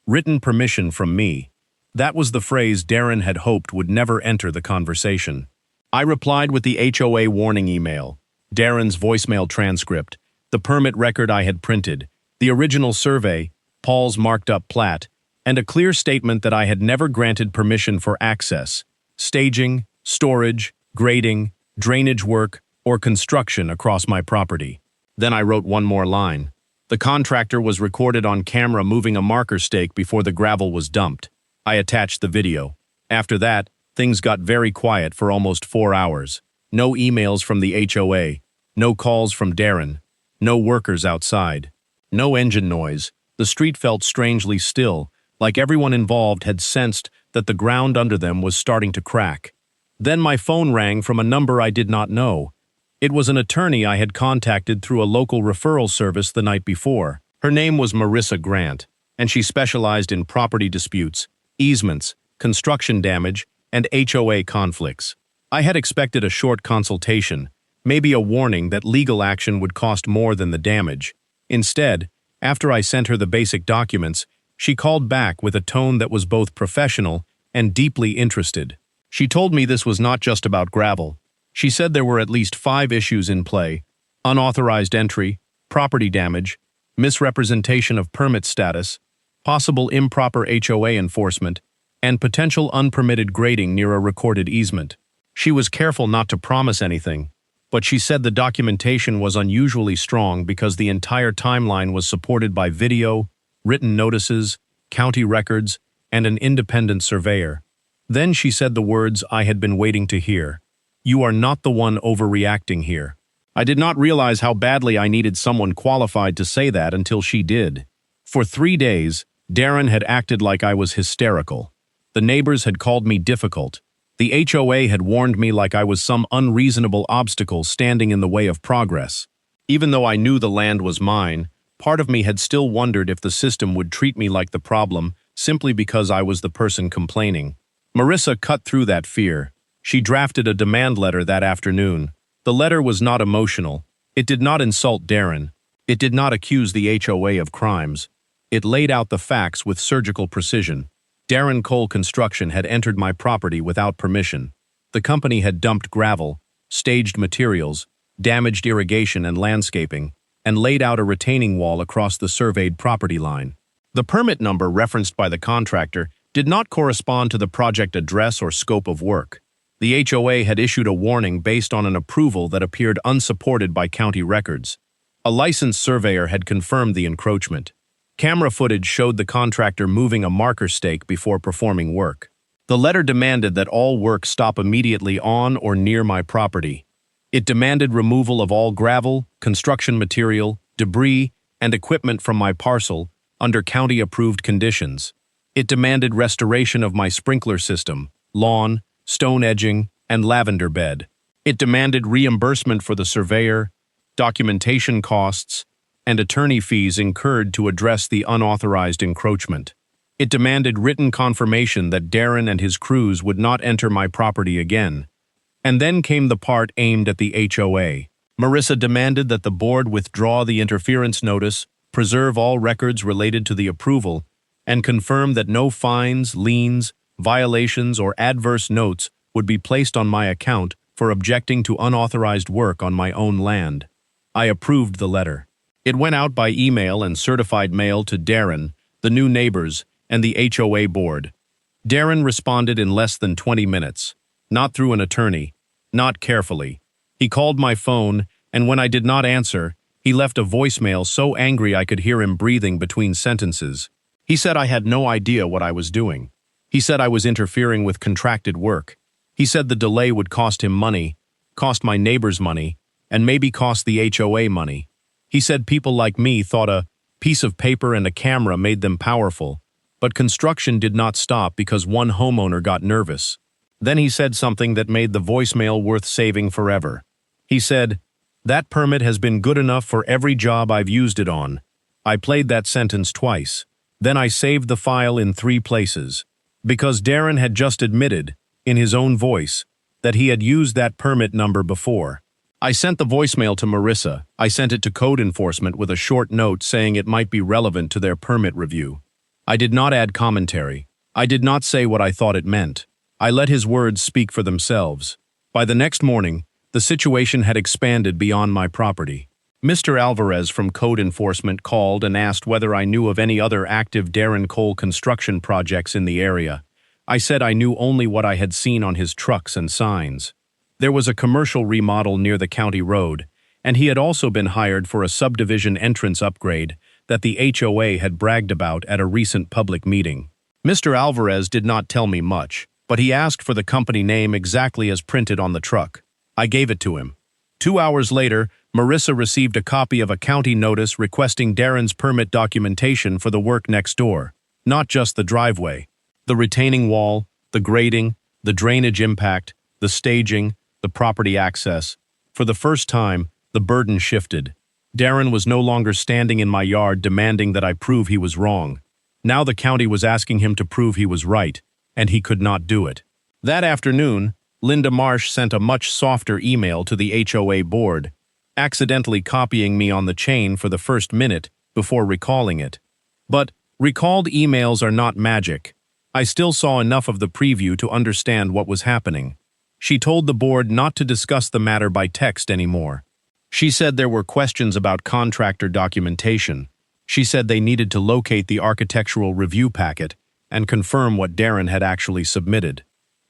Written permission from me. That was the phrase Darren had hoped would never enter the conversation. I replied with the HOA warning email, Darren's voicemail transcript, the permit record I had printed, the original survey, Paul's marked-up plat, and a clear statement that I had never granted permission for access, staging, storage, grading, drainage work, or construction across my property. Then I wrote one more line. The contractor was recorded on camera moving a marker stake before the gravel was dumped. I attached the video. After that, things got very quiet for almost 4 hours. No emails from the HOA, no calls from Darren, no workers outside, no engine noise. The street felt strangely still, like everyone involved had sensed that the ground under them was starting to crack. Then my phone rang from a number I did not know. It was an attorney I had contacted through a local referral service the night before. Her name was Marissa Grant, and she specialized in property disputes, easements, construction damage, and HOA conflicts. I had expected a short consultation, maybe a warning that legal action would cost more than the damage. Instead, after I sent her the basic documents, she called back with a tone that was both professional and deeply interested. She told me this was not just about gravel. She said there were at least 5 issues in play: unauthorized entry, property damage, misrepresentation of permit status, possible improper HOA enforcement, and potential unpermitted grading near a recorded easement. She was careful not to promise anything, but she said the documentation was unusually strong because the entire timeline was supported by video, written notices, county records, and an independent surveyor. Then she said the words I had been waiting to hear: "You are not the one overreacting here." I did not realize how badly I needed someone qualified to say that until she did. For 3 days, Darren had acted like I was hysterical. The neighbors had called me difficult. The HOA had warned me like I was some unreasonable obstacle standing in the way of progress. Even though I knew the land was mine, part of me had still wondered if the system would treat me like the problem simply because I was the person complaining. Marissa cut through that fear. She drafted a demand letter that afternoon. The letter was not emotional. It did not insult Darren. It did not accuse the HOA of crimes. It laid out the facts with surgical precision. Darren Cole Construction had entered my property without permission. The company had dumped gravel, staged materials, damaged irrigation and landscaping, and laid out a retaining wall across the surveyed property line. The permit number referenced by the contractor did not correspond to the project address or scope of work. The HOA had issued a warning based on an approval that appeared unsupported by county records. A licensed surveyor had confirmed the encroachment. Camera footage showed the contractor moving a marker stake before performing work. The letter demanded that all work stop immediately on or near my property. It demanded removal of all gravel, construction material, debris, and equipment from my parcel under county-approved conditions. It demanded restoration of my sprinkler system, lawn, stone edging, and lavender bed. It demanded reimbursement for the surveyor, documentation costs, and attorney fees incurred to address the unauthorized encroachment. It demanded written confirmation that Darren and his crews would not enter my property again. And then came the part aimed at the HOA. Marissa demanded that the board withdraw the interference notice, preserve all records related to the approval, and confirm that no fines, liens, violations, or adverse notes would be placed on my account for objecting to unauthorized work on my own land. I approved the letter. It went out by email and certified mail to Darren, the new neighbors, and the HOA board. Darren responded in less than 20 minutes, not through an attorney, not carefully. He called my phone, and when I did not answer, he left a voicemail so angry I could hear him breathing between sentences. He said I had no idea what I was doing. He said I was interfering with contracted work. He said the delay would cost him money, cost my neighbors money, and maybe cost the HOA money. He said people like me thought a piece of paper and a camera made them powerful, but construction did not stop because one homeowner got nervous. Then he said something that made the voicemail worth saving forever. He said, "That permit has been good enough for every job I've used it on." I played that sentence twice. Then I saved the file in 3 places. Because Darren had just admitted, in his own voice, that he had used that permit number before. I sent the voicemail to Marissa. I sent it to code enforcement with a short note saying it might be relevant to their permit review. I did not add commentary. I did not say what I thought it meant. I let his words speak for themselves. By the next morning, the situation had expanded beyond my property. Mr. Alvarez from Code Enforcement called and asked whether I knew of any other active Darren Cole construction projects in the area. I said I knew only what I had seen on his trucks and signs. There was a commercial remodel near the county road, and he had also been hired for a subdivision entrance upgrade that the HOA had bragged about at a recent public meeting. Mr. Alvarez did not tell me much, but he asked for the company name exactly as printed on the truck. I gave it to him. 2 hours later, Marissa received a copy of a county notice requesting Darren's permit documentation for the work next door, not just the driveway. The retaining wall, the grading, the drainage impact, the staging, the property access. For the first time, the burden shifted. Darren was no longer standing in my yard demanding that I prove he was wrong. Now the county was asking him to prove he was right, and he could not do it. That afternoon, Linda Marsh sent a much softer email to the HOA board, accidentally copying me on the chain for the first minute before recalling it. But recalled emails are not magic. I still saw enough of the preview to understand what was happening. She told the board not to discuss the matter by text anymore. She said there were questions about contractor documentation. She said they needed to locate the architectural review packet and confirm what Darren had actually submitted.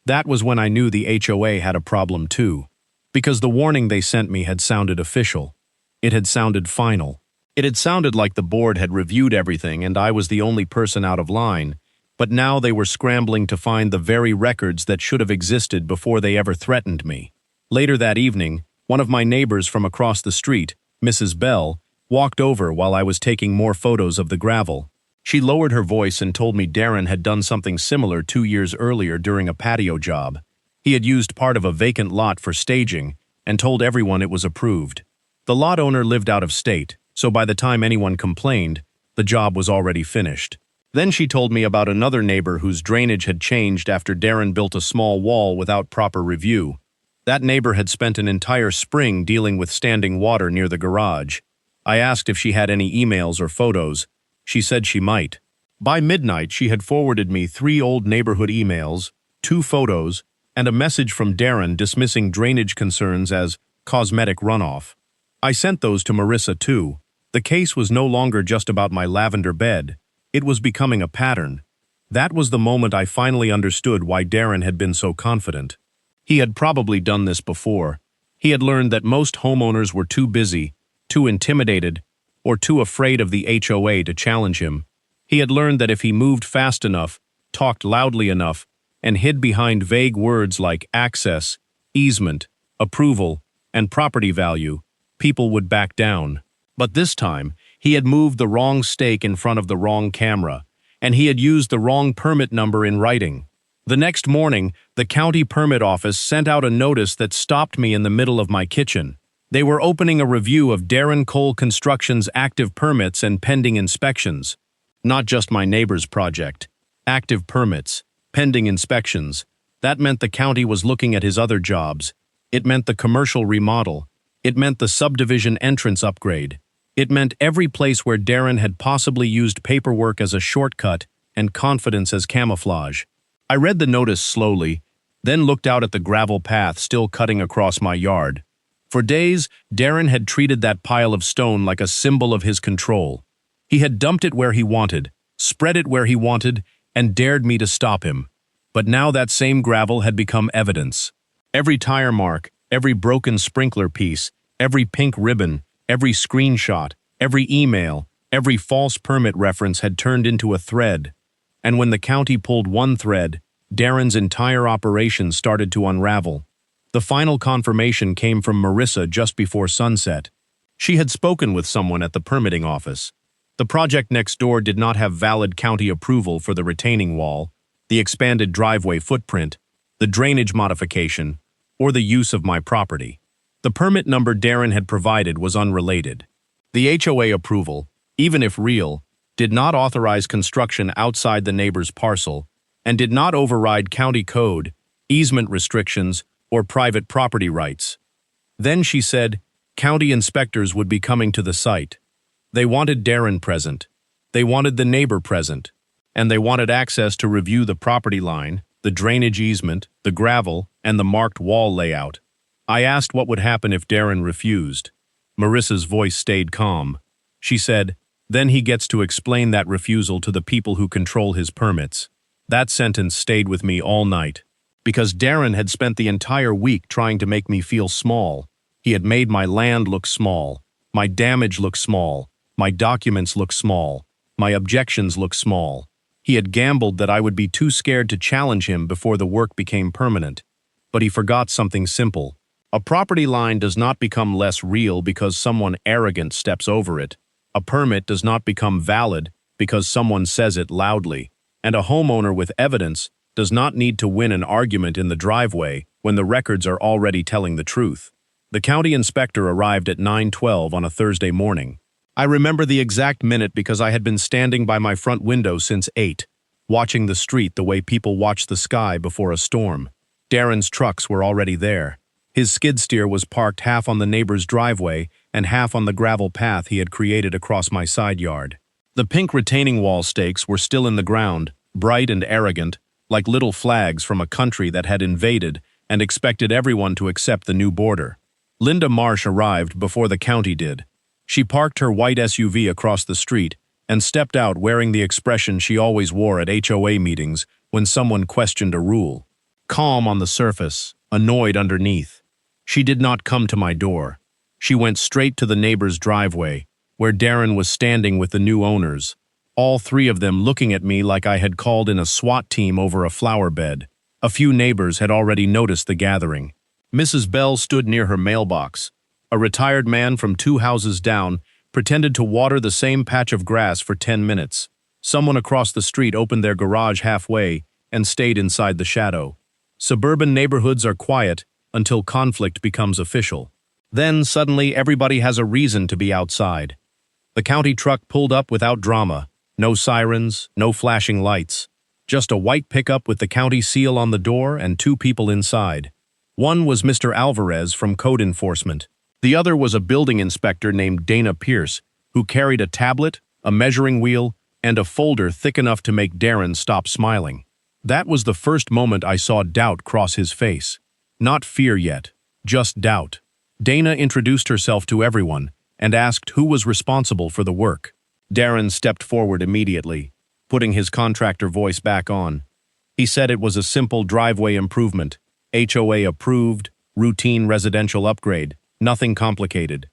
That was when I knew the HOA had a problem too, because the warning they sent me had sounded official. It had sounded final. It had sounded like the board had reviewed everything and I was the only person out of line, but now they were scrambling to find the very records that should have existed before they ever threatened me. Later that evening, one of my neighbors from across the street, Mrs. Bell, walked over while I was taking more photos of the gravel. She lowered her voice and told me Darren had done something similar 2 years earlier during a patio job. He had used part of a vacant lot for staging and told everyone it was approved. The lot owner lived out of state, so by the time anyone complained, the job was already finished. Then she told me about another neighbor whose drainage had changed after Darren built a small wall without proper review. That neighbor had spent an entire spring dealing with standing water near the garage. I asked if she had any emails or photos. She said she might. By midnight, she had forwarded me 3 old neighborhood emails, 2 photos, and a message from Darren dismissing drainage concerns as cosmetic runoff. I sent those to Marissa too. The case was no longer just about my lavender bed. It was becoming a pattern. That was the moment I finally understood why Darren had been so confident. He had probably done this before. He had learned that most homeowners were too busy, too intimidated, or too afraid of the HOA to challenge him. He had learned that if he moved fast enough, talked loudly enough, and hid behind vague words like access, easement, approval, and property value, people would back down. But this time, he had moved the wrong stake in front of the wrong camera, and he had used the wrong permit number in writing. The next morning, the county permit office sent out a notice that stopped me in the middle of my kitchen. They were opening a review of Darren Cole Construction's active permits and pending inspections. Not just my neighbor's project. Active permits, pending inspections. That meant the county was looking at his other jobs. It meant the commercial remodel. It meant the subdivision entrance upgrade. It meant every place where Darren had possibly used paperwork as a shortcut and confidence as camouflage. I read the notice slowly, then looked out at the gravel path still cutting across my yard. For days, Darren had treated that pile of stone like a symbol of his control. He had dumped it where he wanted, spread it where he wanted, and dared me to stop him. But now that same gravel had become evidence. Every tire mark, every broken sprinkler piece, every pink ribbon, every screenshot, every email, every false permit reference had turned into a thread. And when the county pulled one thread, Darren's entire operation started to unravel. The final confirmation came from Marissa just before sunset. She had spoken with someone at the permitting office. The project next door did not have valid county approval for the retaining wall, the expanded driveway footprint, the drainage modification, or the use of my property. The permit number Darren had provided was unrelated. The HOA approval, even if real, did not authorize construction outside the neighbor's parcel and did not override county code, easement restrictions, or private property rights. Then she said, county inspectors would be coming to the site. They wanted Darren present. They wanted the neighbor present. And they wanted access to review the property line, the drainage easement, the gravel, and the marked wall layout. I asked what would happen if Darren refused. Marissa's voice stayed calm. She said, then he gets to explain that refusal to the people who control his permits. That sentence stayed with me all night. Because Darren had spent the entire week trying to make me feel small. He had made my land look small, my damage look small, my documents look small, my objections look small. He had gambled that I would be too scared to challenge him before the work became permanent. But he forgot something simple. A property line does not become less real because someone arrogant steps over it. A permit does not become valid because someone says it loudly. And a homeowner with evidence does not need to win an argument in the driveway when the records are already telling the truth. The county inspector arrived at 9:12 on a Thursday morning. I remember the exact minute because I had been standing by my front window since 8, watching the street the way people watch the sky before a storm. Darren's trucks were already there. His skid steer was parked half on the neighbor's driveway and half on the gravel path he had created across my side yard. The pink retaining wall stakes were still in the ground, bright and arrogant, like little flags from a country that had invaded and expected everyone to accept the new border. Linda Marsh arrived before the county did. She parked her white SUV across the street and stepped out wearing the expression she always wore at HOA meetings when someone questioned a rule. Calm on the surface, annoyed underneath. She did not come to my door. She went straight to the neighbor's driveway, where Darren was standing with the new owners, all three of them looking at me like I had called in a SWAT team over a flower bed. A few neighbors had already noticed the gathering. Mrs. Bell stood near her mailbox. A retired man from 2 houses down pretended to water the same patch of grass for 10 minutes. Someone across the street opened their garage halfway and stayed inside the shadow. Suburban neighborhoods are quiet until conflict becomes official. Then, suddenly, everybody has a reason to be outside. The county truck pulled up without drama. No sirens, no flashing lights. Just a white pickup with the county seal on the door and 2 people inside. One was Mr. Alvarez from Code Enforcement. The other was a building inspector named Dana Pierce, who carried a tablet, a measuring wheel, and a folder thick enough to make Darren stop smiling. That was the first moment I saw doubt cross his face. Not fear yet, just doubt. Dana introduced herself to everyone and asked who was responsible for the work. Darren stepped forward immediately, putting his contractor voice back on. He said it was a simple driveway improvement, HOA approved, routine residential upgrade, nothing complicated.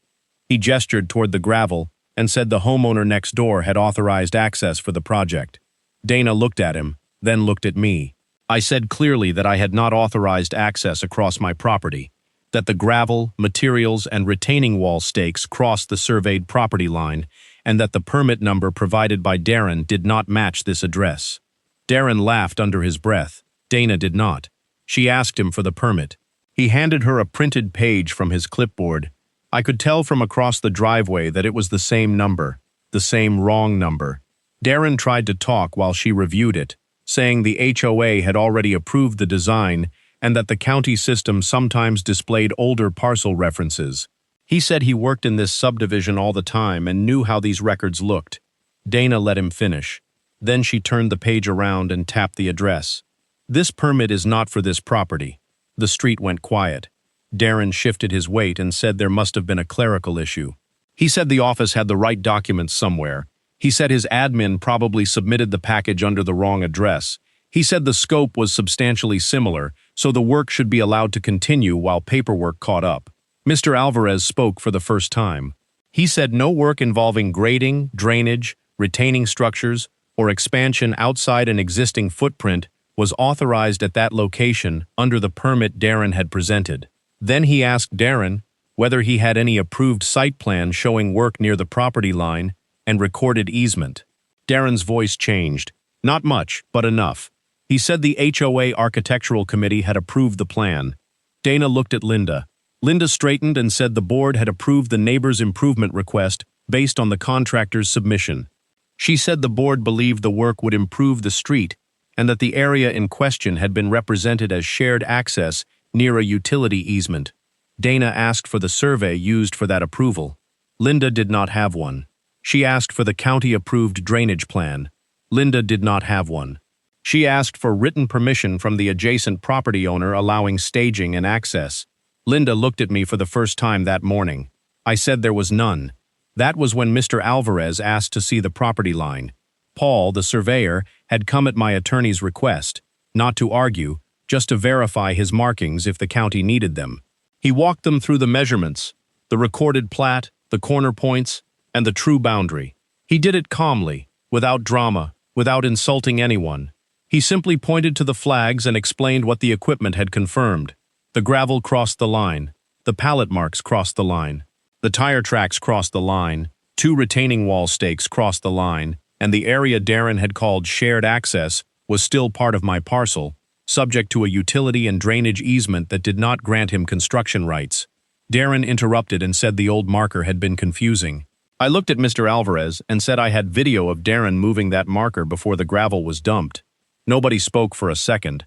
He gestured toward the gravel and said the homeowner next door had authorized access for the project. Dana looked at him, then looked at me. I said clearly that I had not authorized access across my property, that the gravel, materials, and retaining wall stakes crossed the surveyed property line, and that the permit number provided by Darren did not match this address. Darren laughed under his breath. Dana did not. She asked him for the permit. He handed her a printed page from his clipboard. I could tell from across the driveway that it was the same number, the same wrong number. Darren tried to talk while she reviewed it, saying the HOA had already approved the design and that the county system sometimes displayed older parcel references. He said he worked in this subdivision all the time and knew how these records looked. Dana let him finish. Then she turned the page around and tapped the address. This permit is not for this property. The street went quiet. Darren shifted his weight and said there must have been a clerical issue. He said the office had the right documents somewhere. He said his admin probably submitted the package under the wrong address. He said the scope was substantially similar, so the work should be allowed to continue while paperwork caught up. Mr. Alvarez spoke for the first time. He said no work involving grading, drainage, retaining structures, or expansion outside an existing footprint was authorized at that location under the permit Darren had presented. Then he asked Darren whether he had any approved site plan showing work near the property line and recorded easement. Darren's voice changed. Not much, but enough. He said the HOA Architectural Committee had approved the plan. Dana looked at Linda. Linda straightened and said the board had approved the neighbor's improvement request based on the contractor's submission. She said the board believed the work would improve the street and that the area in question had been represented as shared access near a utility easement. Dana asked for the survey used for that approval. Linda did not have one. She asked for the county-approved drainage plan. Linda did not have one. She asked for written permission from the adjacent property owner allowing staging and access. Linda looked at me for the first time that morning. I said there was none. That was when Mr. Alvarez asked to see the property line. Paul, the surveyor, had come at my attorney's request, not to argue, just to verify his markings if the county needed them. He walked them through the measurements, the recorded plat, the corner points, and the true boundary. He did it calmly, without drama, without insulting anyone. He simply pointed to the flags and explained what the equipment had confirmed. The gravel crossed the line. The pallet marks crossed the line. The tire tracks crossed the line. 2 retaining wall stakes crossed the line, and the area Darren had called shared access was still part of my parcel, subject to a utility and drainage easement that did not grant him construction rights. Darren interrupted and said the old marker had been confusing. I looked at Mr. Alvarez and said I had video of Darren moving that marker before the gravel was dumped. Nobody spoke for a second.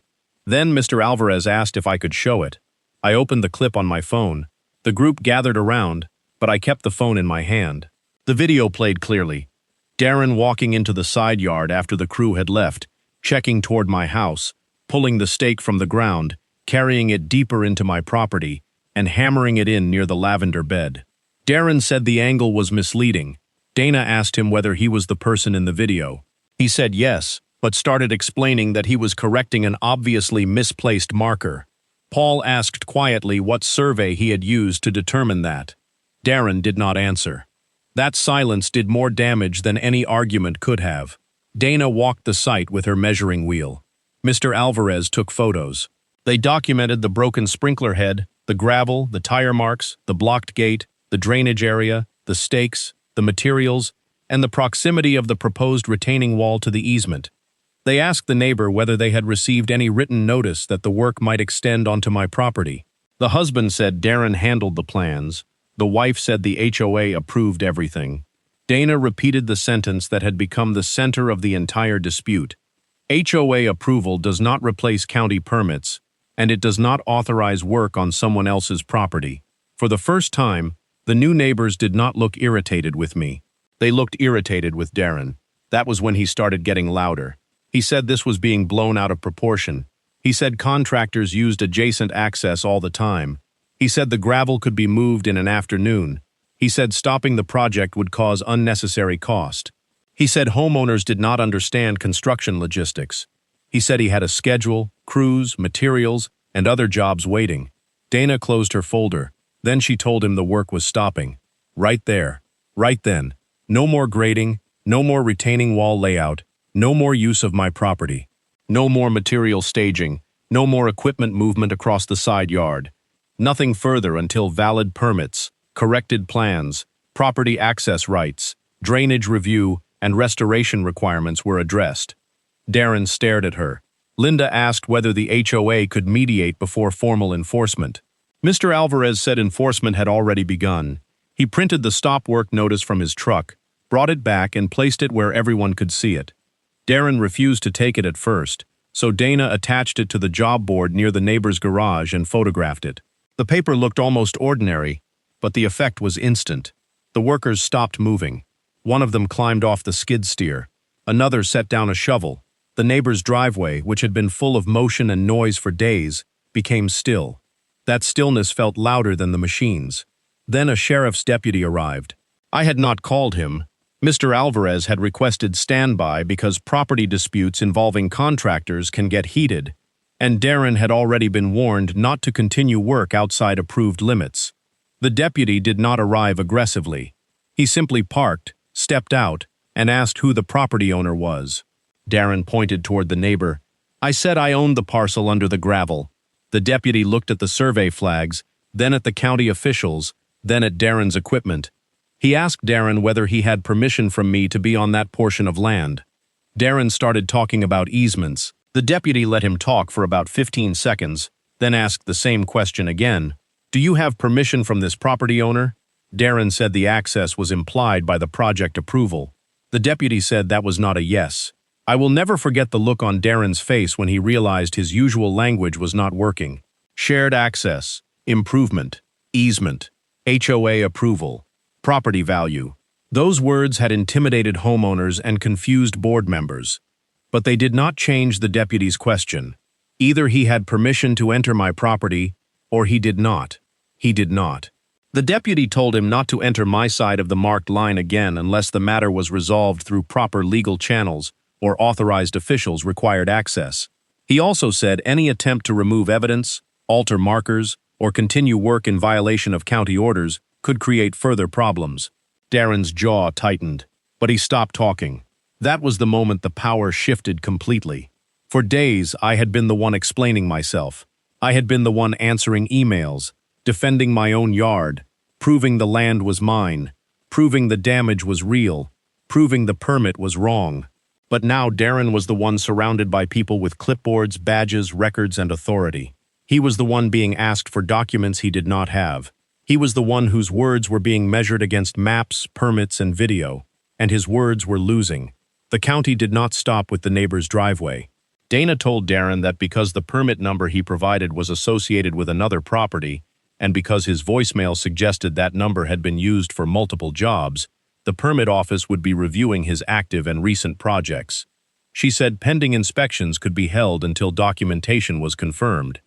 Then Mr. Alvarez asked if I could show it. I opened the clip on my phone. The group gathered around, but I kept the phone in my hand. The video played clearly. Darren walking into the side yard after the crew had left, checking toward my house, pulling the stake from the ground, carrying it deeper into my property, and hammering it in near the lavender bed. Darren said the angle was misleading. Dana asked him whether he was the person in the video. He said yes, but started explaining that he was correcting an obviously misplaced marker. Paul asked quietly what survey he had used to determine that. Darren did not answer. That silence did more damage than any argument could have. Dana walked the site with her measuring wheel. Mr. Alvarez took photos. They documented the broken sprinkler head, the gravel, the tire marks, the blocked gate, the drainage area, the stakes, the materials, and the proximity of the proposed retaining wall to the easement. They asked the neighbor whether they had received any written notice that the work might extend onto my property. The husband said Darren handled the plans. The wife said the HOA approved everything. Dana repeated the sentence that had become the center of the entire dispute. HOA approval does not replace county permits, and it does not authorize work on someone else's property. For the first time, the new neighbors did not look irritated with me. They looked irritated with Darren. That was when he started getting louder. He said this was being blown out of proportion. He said contractors used adjacent access all the time. He said the gravel could be moved in an afternoon. He said stopping the project would cause unnecessary cost. He said homeowners did not understand construction logistics. He said he had a schedule, crews, materials, and other jobs waiting. Dana closed her folder. Then she told him the work was stopping. Right there. Right then. No more grading, no more retaining wall layout, no more use of my property. No more material staging, no more equipment movement across the side yard. Nothing further until valid permits, corrected plans, property access rights, drainage review, and restoration requirements were addressed. Darren stared at her. Linda asked whether the HOA could mediate before formal enforcement. Mr. Alvarez said enforcement had already begun. He printed the stop work notice from his truck, brought it back and placed it where everyone could see it. Darren refused to take it at first, so Dana attached it to the job board near the neighbor's garage and photographed it. The paper looked almost ordinary, but the effect was instant. The workers stopped moving. One of them climbed off the skid steer. Another set down a shovel. The neighbor's driveway, which had been full of motion and noise for days, became still. That stillness felt louder than the machines. Then a sheriff's deputy arrived. I had not called him. Mr. Alvarez had requested standby because property disputes involving contractors can get heated, and Darren had already been warned not to continue work outside approved limits. The deputy did not arrive aggressively. He simply parked, stepped out, and asked who the property owner was. Darren pointed toward the neighbor. I said I owned the parcel under the gravel. The deputy looked at the survey flags, then at the county officials, then at Darren's equipment. He asked Darren whether he had permission from me to be on that portion of land. Darren started talking about easements. The deputy let him talk for about 15 seconds, then asked the same question again. Do you have permission from this property owner? Darren said the access was implied by the project approval. The deputy said that was not a yes. I will never forget the look on Darren's face when he realized his usual language was not working. Shared access, improvement, easement, HOA approval, property value. Those words had intimidated homeowners and confused board members. But they did not change the deputy's question. Either he had permission to enter my property, or he did not. He did not. The deputy told him not to enter my side of the marked line again unless the matter was resolved through proper legal channels or authorized officials required access. He also said any attempt to remove evidence, alter markers, or continue work in violation of county orders could create further problems. Darren's jaw tightened, but he stopped talking. That was the moment the power shifted completely. For days, I had been the one explaining myself. I had been the one answering emails, defending my own yard, proving the land was mine, proving the damage was real, proving the permit was wrong. But now Darren was the one surrounded by people with clipboards, badges, records, and authority. He was the one being asked for documents he did not have. He was the one whose words were being measured against maps, permits, and video, and his words were losing. The county did not stop with the neighbor's driveway. Dana told Darren that because the permit number he provided was associated with another property, and because his voicemail suggested that number had been used for multiple jobs, the permit office would be reviewing his active and recent projects. She said pending inspections could be held until documentation was confirmed.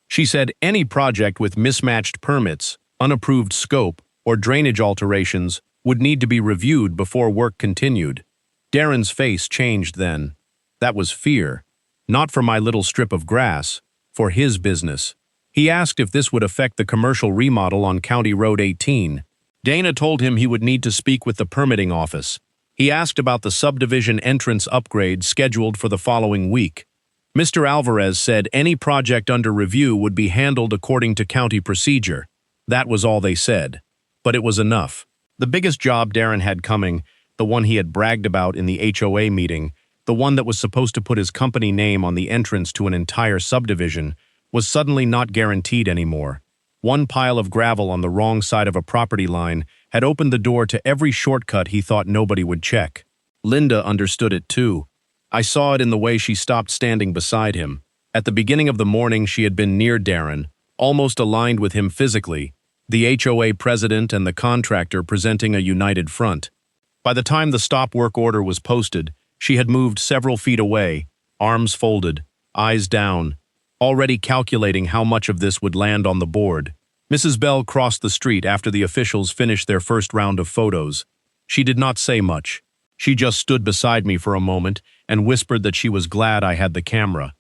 She said any project with mismatched permits, unapproved scope, or drainage alterations would need to be reviewed before work continued. Darren's face changed then. That was fear. Not for my little strip of grass, for his business. He asked if this would affect the commercial remodel on County Road 18. Dana told him he would need to speak with the permitting office. He asked about the subdivision entrance upgrade scheduled for the following week. Mr. Alvarez said any project under review would be handled according to county procedure. That was all they said. But it was enough. The biggest job Darren had coming, the one he had bragged about in the HOA meeting, the one that was supposed to put his company name on the entrance to an entire subdivision, was suddenly not guaranteed anymore. One pile of gravel on the wrong side of a property line had opened the door to every shortcut he thought nobody would check. Linda understood it too. I saw it in the way she stopped standing beside him. At the beginning of the morning she had been near Darren, almost aligned with him physically, the HOA president and the contractor presenting a united front. By the time the stop work order was posted, she had moved several feet away, arms folded, eyes down, already calculating how much of this would land on the board. Mrs. Bell crossed the street after the officials finished their first round of photos. She did not say much. She just stood beside me for a moment and whispered that she was glad I had the camera.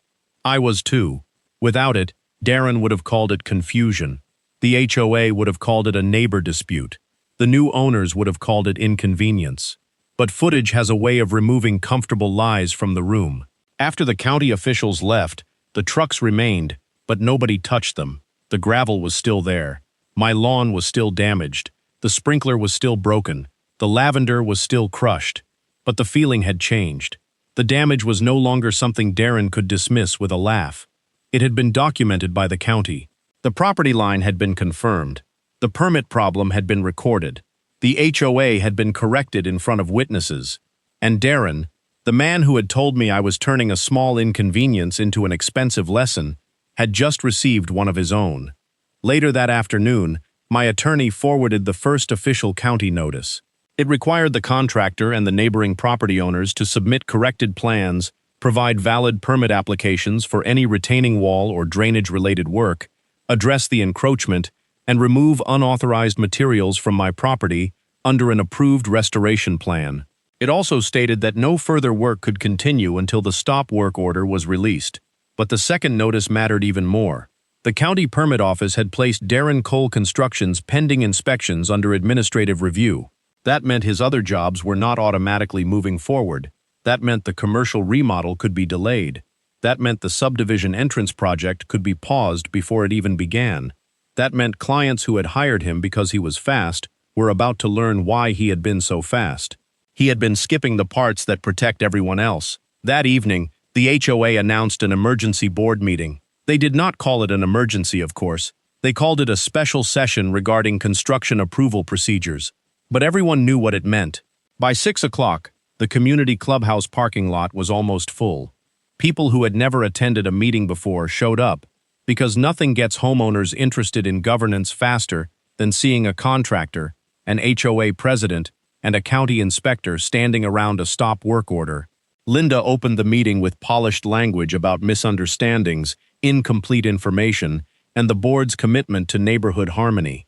I was too. Without it, Darren would have called it confusion. The HOA would have called it a neighbor dispute. The new owners would have called it inconvenience. But footage has a way of removing comfortable lies from the room. After the county officials left, the trucks remained, but nobody touched them. The gravel was still there. My lawn was still damaged. The sprinkler was still broken. The lavender was still crushed. But the feeling had changed. The damage was no longer something Darren could dismiss with a laugh. It had been documented by the county. The property line had been confirmed. The permit problem had been recorded. The HOA had been corrected in front of witnesses. And Darren, the man who had told me I was turning a small inconvenience into an expensive lesson, had just received one of his own. Later that afternoon, my attorney forwarded the first official county notice. It required the contractor and the neighboring property owners to submit corrected plans, provide valid permit applications for any retaining wall or drainage-related work, address the encroachment, and remove unauthorized materials from my property under an approved restoration plan. It also stated that no further work could continue until the stop work order was released. But the second notice mattered even more. The county permit office had placed Darren Cole Construction's pending inspections under administrative review. That meant his other jobs were not automatically moving forward. That meant the commercial remodel could be delayed. That meant the subdivision entrance project could be paused before it even began. That meant clients who had hired him because he was fast were about to learn why he had been so fast. He had been skipping the parts that protect everyone else. That evening, the HOA announced an emergency board meeting. They did not call it an emergency, of course. They called it a special session regarding construction approval procedures. But everyone knew what it meant. By 6 o'clock, the community clubhouse parking lot was almost full. People who had never attended a meeting before showed up, because nothing gets homeowners interested in governance faster than seeing a contractor, an HOA president, and a county inspector standing around a stop work order. Linda opened the meeting with polished language about misunderstandings, incomplete information, and the board's commitment to neighborhood harmony.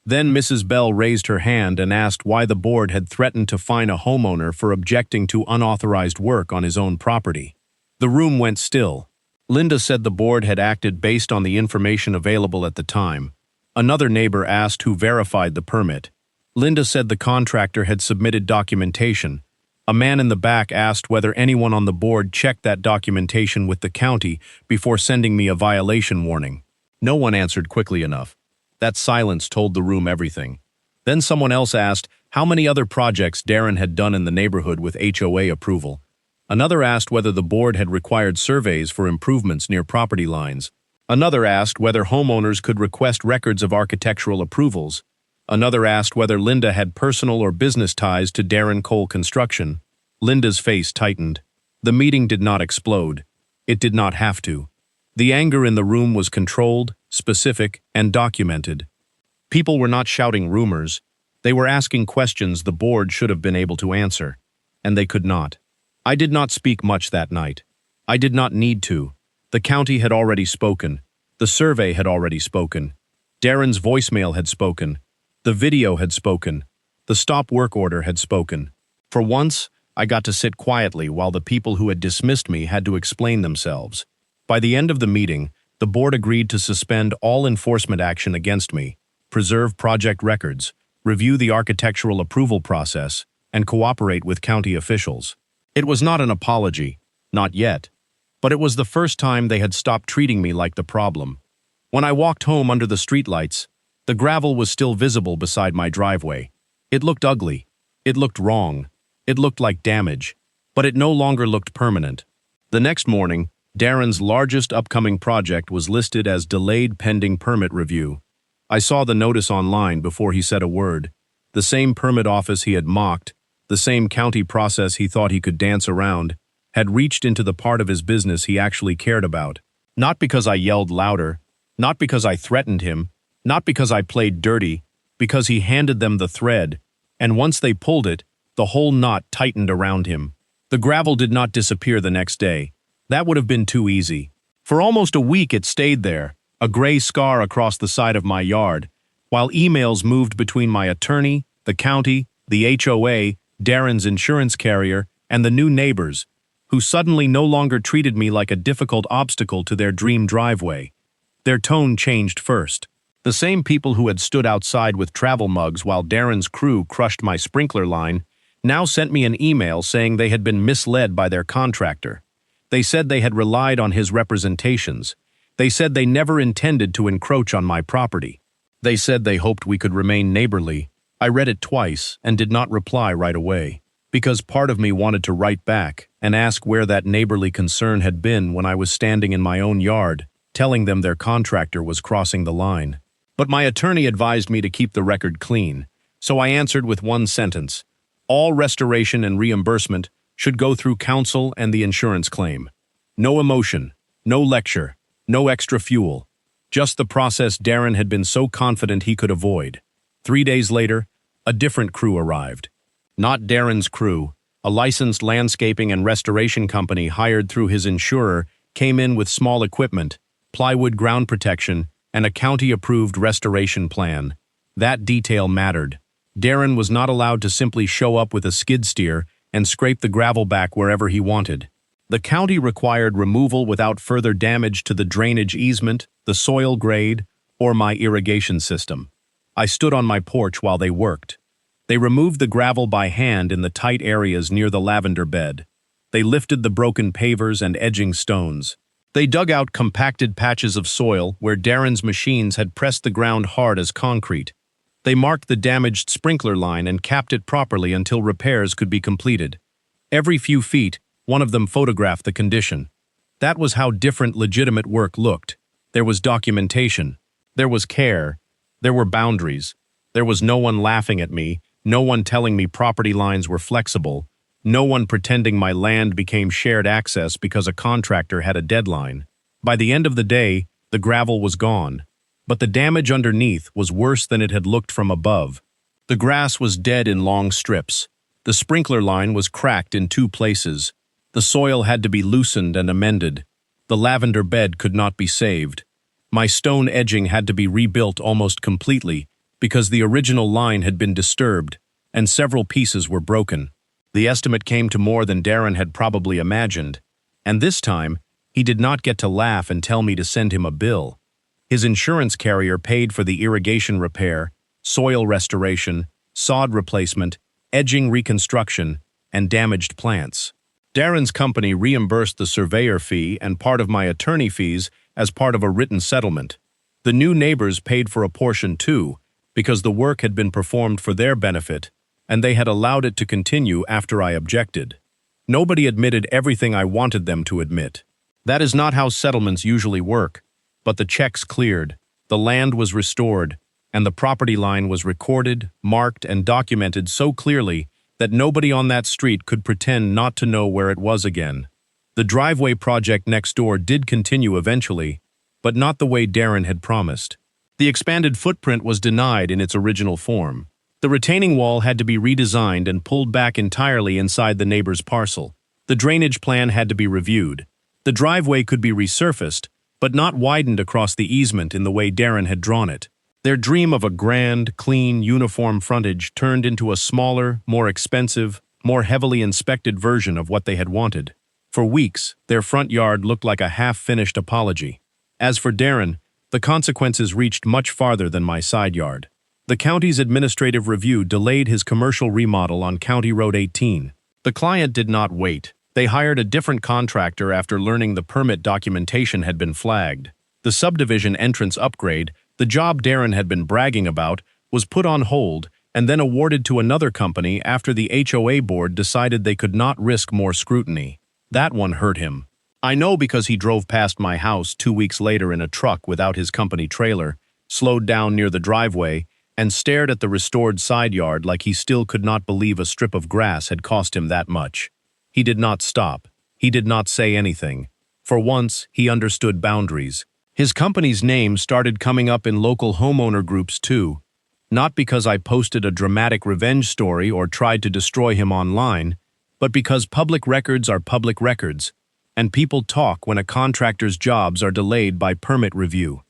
Then Mrs. Bell raised her hand and asked why the board had threatened to fine a homeowner for objecting to unauthorized work on his own property. The room went still. Linda said the board had acted based on the information available at the time. Another neighbor asked who verified the permit. Linda said the contractor had submitted documentation. A man in the back asked whether anyone on the board checked that documentation with the county before sending me a violation warning. No one answered quickly enough. That silence told the room everything. Then someone else asked how many other projects Darren had done in the neighborhood with HOA approval. Another asked whether the board had required surveys for improvements near property lines. Another asked whether homeowners could request records of architectural approvals. Another asked whether Linda had personal or business ties to Darren Cole Construction. Linda's face tightened. The meeting did not explode. It did not have to. The anger in the room was controlled, specific, and documented. People were not shouting rumors. They were asking questions the board should have been able to answer, and they could not. I did not speak much that night. I did not need to. The county had already spoken. The survey had already spoken. Darren's voicemail had spoken. The video had spoken. The stop work order had spoken. For once, I got to sit quietly while the people who had dismissed me had to explain themselves. By the end of the meeting, the board agreed to suspend all enforcement action against me, preserve project records, review the architectural approval process, and cooperate with county officials. It was not an apology, not yet, but it was the first time they had stopped treating me like the problem. When I walked home under the streetlights, the gravel was still visible beside my driveway. It looked ugly. It looked wrong. It looked like damage, but it no longer looked permanent. The next morning, Darren's largest upcoming project was listed as delayed pending permit review. I saw the notice online before he said a word. The same permit office he had mocked, the same county process he thought he could dance around, had reached into the part of his business he actually cared about. Not because I yelled louder, not because I threatened him, not because I played dirty, because he handed them the thread, and once they pulled it, the whole knot tightened around him. The gravel did not disappear the next day. That would have been too easy. For almost a week it stayed there, a gray scar across the side of my yard, while emails moved between my attorney, the county, the HOA, Darren's insurance carrier, and the new neighbors, who suddenly no longer treated me like a difficult obstacle to their dream driveway. Their tone changed first. The same people who had stood outside with travel mugs while Darren's crew crushed my sprinkler line now sent me an email saying they had been misled by their contractor. They said they had relied on his representations. They said they never intended to encroach on my property. They said they hoped we could remain neighborly. I read it twice and did not reply right away, because part of me wanted to write back and ask where that neighborly concern had been when I was standing in my own yard, telling them their contractor was crossing the line. But my attorney advised me to keep the record clean, so I answered with one sentence: all restoration and reimbursement should go through counsel and the insurance claim. No emotion, no lecture, no extra fuel. Just the process Darren had been so confident he could avoid. 3 days later, a different crew arrived. Not Darren's crew. A licensed landscaping and restoration company hired through his insurer came in with small equipment, plywood ground protection, and a county-approved restoration plan. That detail mattered. Darren was not allowed to simply show up with a skid steer and scrape the gravel back wherever he wanted. The county required removal without further damage to the drainage easement, the soil grade, or my irrigation system. I stood on my porch while they worked. They removed the gravel by hand in the tight areas near the lavender bed. They lifted the broken pavers and edging stones. They dug out compacted patches of soil where Darren's machines had pressed the ground hard as concrete. They marked the damaged sprinkler line and capped it properly until repairs could be completed. Every few feet, one of them photographed the condition. That was how different legitimate work looked. There was documentation. There was care. There were boundaries. There was no one laughing at me, no one telling me property lines were flexible, no one pretending my land became shared access because a contractor had a deadline. By the end of the day, the gravel was gone. But the damage underneath was worse than it had looked from above. The grass was dead in long strips. The sprinkler line was cracked in 2 places. The soil had to be loosened and amended. The lavender bed could not be saved. My stone edging had to be rebuilt almost completely because the original line had been disturbed and several pieces were broken. The estimate came to more than Darren had probably imagined, and this time, he did not get to laugh and tell me to send him a bill. His insurance carrier paid for the irrigation repair, soil restoration, sod replacement, edging reconstruction, and damaged plants. Darren's company reimbursed the surveyor fee and part of my attorney fees as part of a written settlement. The new neighbors paid for a portion too, because the work had been performed for their benefit, and they had allowed it to continue after I objected. Nobody admitted everything I wanted them to admit. That is not how settlements usually work. But the checks cleared, the land was restored, and the property line was recorded, marked, and documented so clearly that nobody on that street could pretend not to know where it was again. The driveway project next door did continue eventually, but not the way Darren had promised. The expanded footprint was denied in its original form. The retaining wall had to be redesigned and pulled back entirely inside the neighbor's parcel. The drainage plan had to be reviewed. The driveway could be resurfaced, but not widened across the easement in the way Darren had drawn it. Their dream of a grand, clean, uniform frontage turned into a smaller, more expensive, more heavily inspected version of what they had wanted. For weeks, their front yard looked like a half-finished apology. As for Darren, the consequences reached much farther than my side yard. The county's administrative review delayed his commercial remodel on County Road 18. The client did not wait. They hired a different contractor after learning the permit documentation had been flagged. The subdivision entrance upgrade, the job Darren had been bragging about, was put on hold and then awarded to another company after the HOA board decided they could not risk more scrutiny. That one hurt him. I know because he drove past my house 2 weeks later in a truck without his company trailer, slowed down near the driveway, and stared at the restored side yard like he still could not believe a strip of grass had cost him that much. He did not stop. He did not say anything. For once, he understood boundaries. His company's name started coming up in local homeowner groups too. Not because I posted a dramatic revenge story or tried to destroy him online, but because public records are public records, and people talk when a contractor's jobs are delayed by permit review.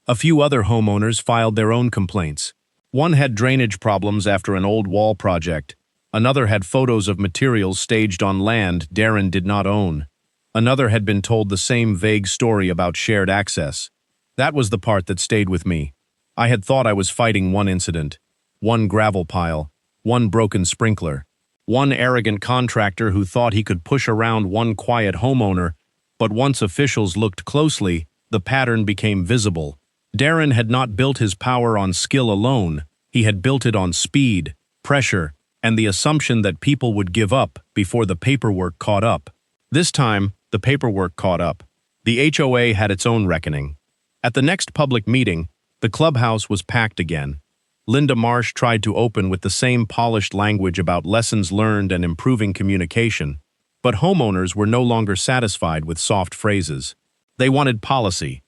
A few other homeowners filed their own complaints. One had drainage problems after an old wall project. Another had photos of materials staged on land Darren did not own. Another had been told the same vague story about shared access. That was the part that stayed with me. I had thought I was fighting one incident, one gravel pile, one broken sprinkler, one arrogant contractor who thought he could push around one quiet homeowner, but once officials looked closely, the pattern became visible. Darren had not built his power on skill alone. He had built it on speed, pressure, and the assumption that people would give up before the paperwork caught up. This time, the paperwork caught up. The HOA had its own reckoning. At the next public meeting, the clubhouse was packed again. Linda Marsh tried to open with the same polished language about lessons learned and improving communication, but homeowners were no longer satisfied with soft phrases. They wanted policy.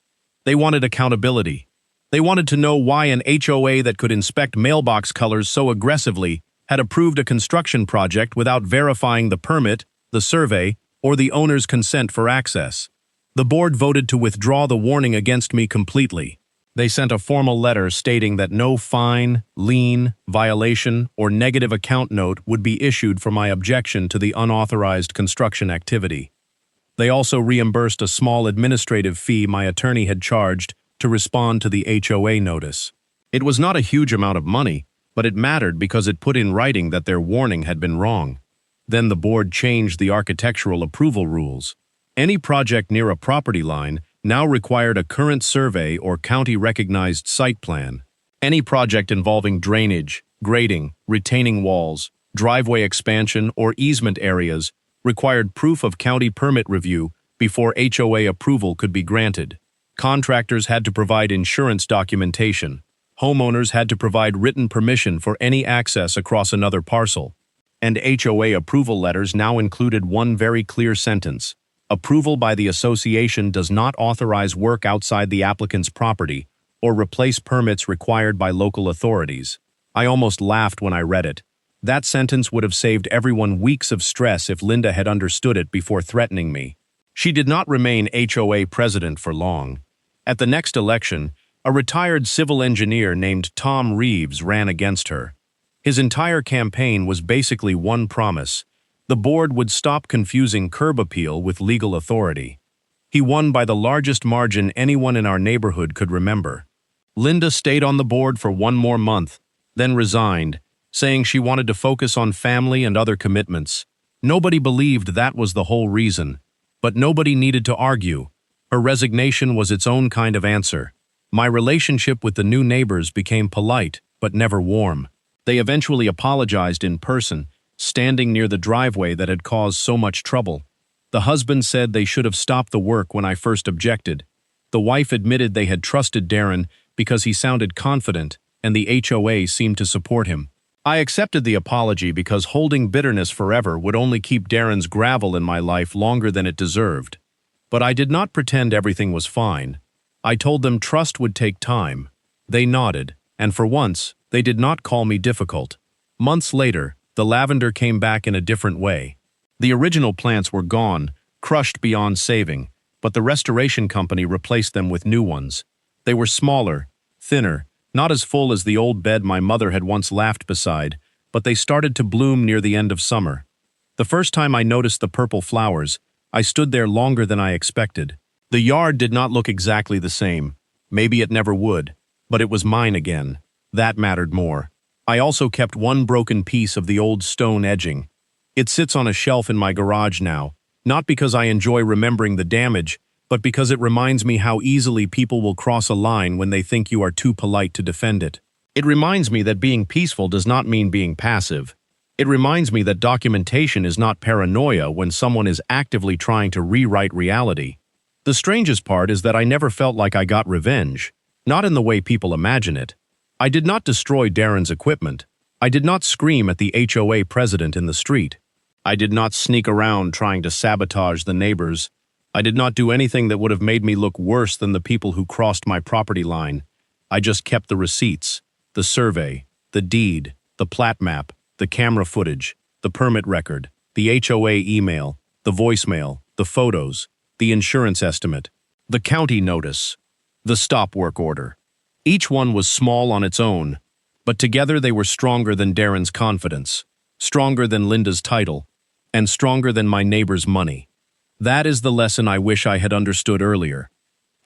They wanted accountability. They wanted to know why an HOA that could inspect mailbox colors so aggressively had approved a construction project without verifying the permit, the survey, or the owner's consent for access. The board voted to withdraw the warning against me completely. They sent a formal letter stating that no fine, lien, violation, or negative account note would be issued for my objection to the unauthorized construction activity. They also reimbursed a small administrative fee my attorney had charged to respond to the HOA notice. It was not a huge amount of money, but it mattered because it put in writing that their warning had been wrong. Then the board changed the architectural approval rules. Any project near a property line now required a current survey or county-recognized site plan. Any project involving drainage, grading, retaining walls, driveway expansion, or easement areas required proof of county permit review before HOA approval could be granted. Contractors had to provide insurance documentation. Homeowners had to provide written permission for any access across another parcel. And HOA approval letters now included one very clear sentence: approval by the association does not authorize work outside the applicant's property or replace permits required by local authorities. I almost laughed when I read it. That sentence would have saved everyone weeks of stress if Linda had understood it before threatening me. She did not remain HOA president for long. At the next election, a retired civil engineer named Tom Reeves ran against her. His entire campaign was basically one promise: the board would stop confusing curb appeal with legal authority. He won by the largest margin anyone in our neighborhood could remember. Linda stayed on the board for one more month, then resigned, saying she wanted to focus on family and other commitments. Nobody believed that was the whole reason, but nobody needed to argue. Her resignation was its own kind of answer. My relationship with the new neighbors became polite, but never warm. They eventually apologized in person, standing near the driveway that had caused so much trouble. The husband said they should have stopped the work when I first objected. The wife admitted they had trusted Darren because he sounded confident and the HOA seemed to support him. I accepted the apology because holding bitterness forever would only keep Darren's gravel in my life longer than it deserved. But I did not pretend everything was fine. I told them trust would take time. They nodded, and for once, they did not call me difficult. Months later, the lavender came back in a different way. The original plants were gone, crushed beyond saving, but the restoration company replaced them with new ones. They were smaller, thinner, not as full as the old bed my mother had once laughed beside, but they started to bloom near the end of summer. The first time I noticed the purple flowers, I stood there longer than I expected. The yard did not look exactly the same. Maybe it never would, but it was mine again. That mattered more. I also kept one broken piece of the old stone edging. It sits on a shelf in my garage now, not because I enjoy remembering the damage, but because it reminds me how easily people will cross a line when they think you are too polite to defend it. It reminds me that being peaceful does not mean being passive. It reminds me that documentation is not paranoia when someone is actively trying to rewrite reality. The strangest part is that I never felt like I got revenge, not in the way people imagine it. I did not destroy Darren's equipment. I did not scream at the HOA president in the street. I did not sneak around trying to sabotage the neighbors. I did not do anything that would have made me look worse than the people who crossed my property line. I just kept the receipts, the survey, the deed, the plat map, the camera footage, the permit record, the HOA email, the voicemail, the photos, the insurance estimate, the county notice, the stop work order. Each one was small on its own, but together they were stronger than Darren's confidence, stronger than Linda's title, and stronger than my neighbor's money. That is the lesson I wish I had understood earlier.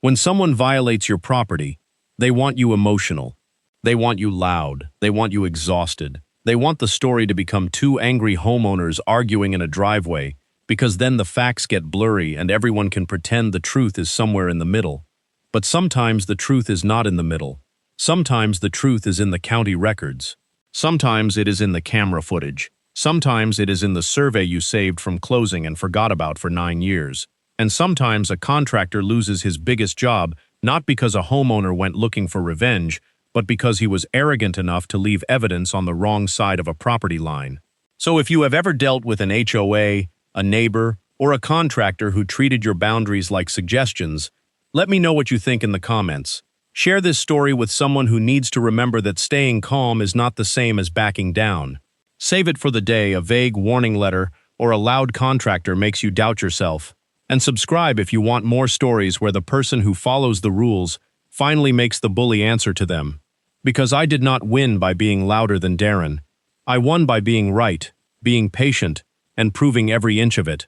When someone violates your property, they want you emotional. They want you loud. They want you exhausted. They want the story to become two angry homeowners arguing in a driveway, because then the facts get blurry and everyone can pretend the truth is somewhere in the middle. But sometimes the truth is not in the middle. Sometimes the truth is in the county records. Sometimes it is in the camera footage. Sometimes it is in the survey you saved from closing and forgot about for 9 years. And sometimes a contractor loses his biggest job not because a homeowner went looking for revenge, but because he was arrogant enough to leave evidence on the wrong side of a property line. So if you have ever dealt with an HOA, a neighbor, or a contractor who treated your boundaries like suggestions, let me know what you think in the comments. Share this story with someone who needs to remember that staying calm is not the same as backing down. Save it for the day a vague warning letter or a loud contractor makes you doubt yourself. And subscribe if you want more stories where the person who follows the rules finally makes the bully answer to them. Because I did not win by being louder than Darren. I won by being right, being patient, and proving every inch of it.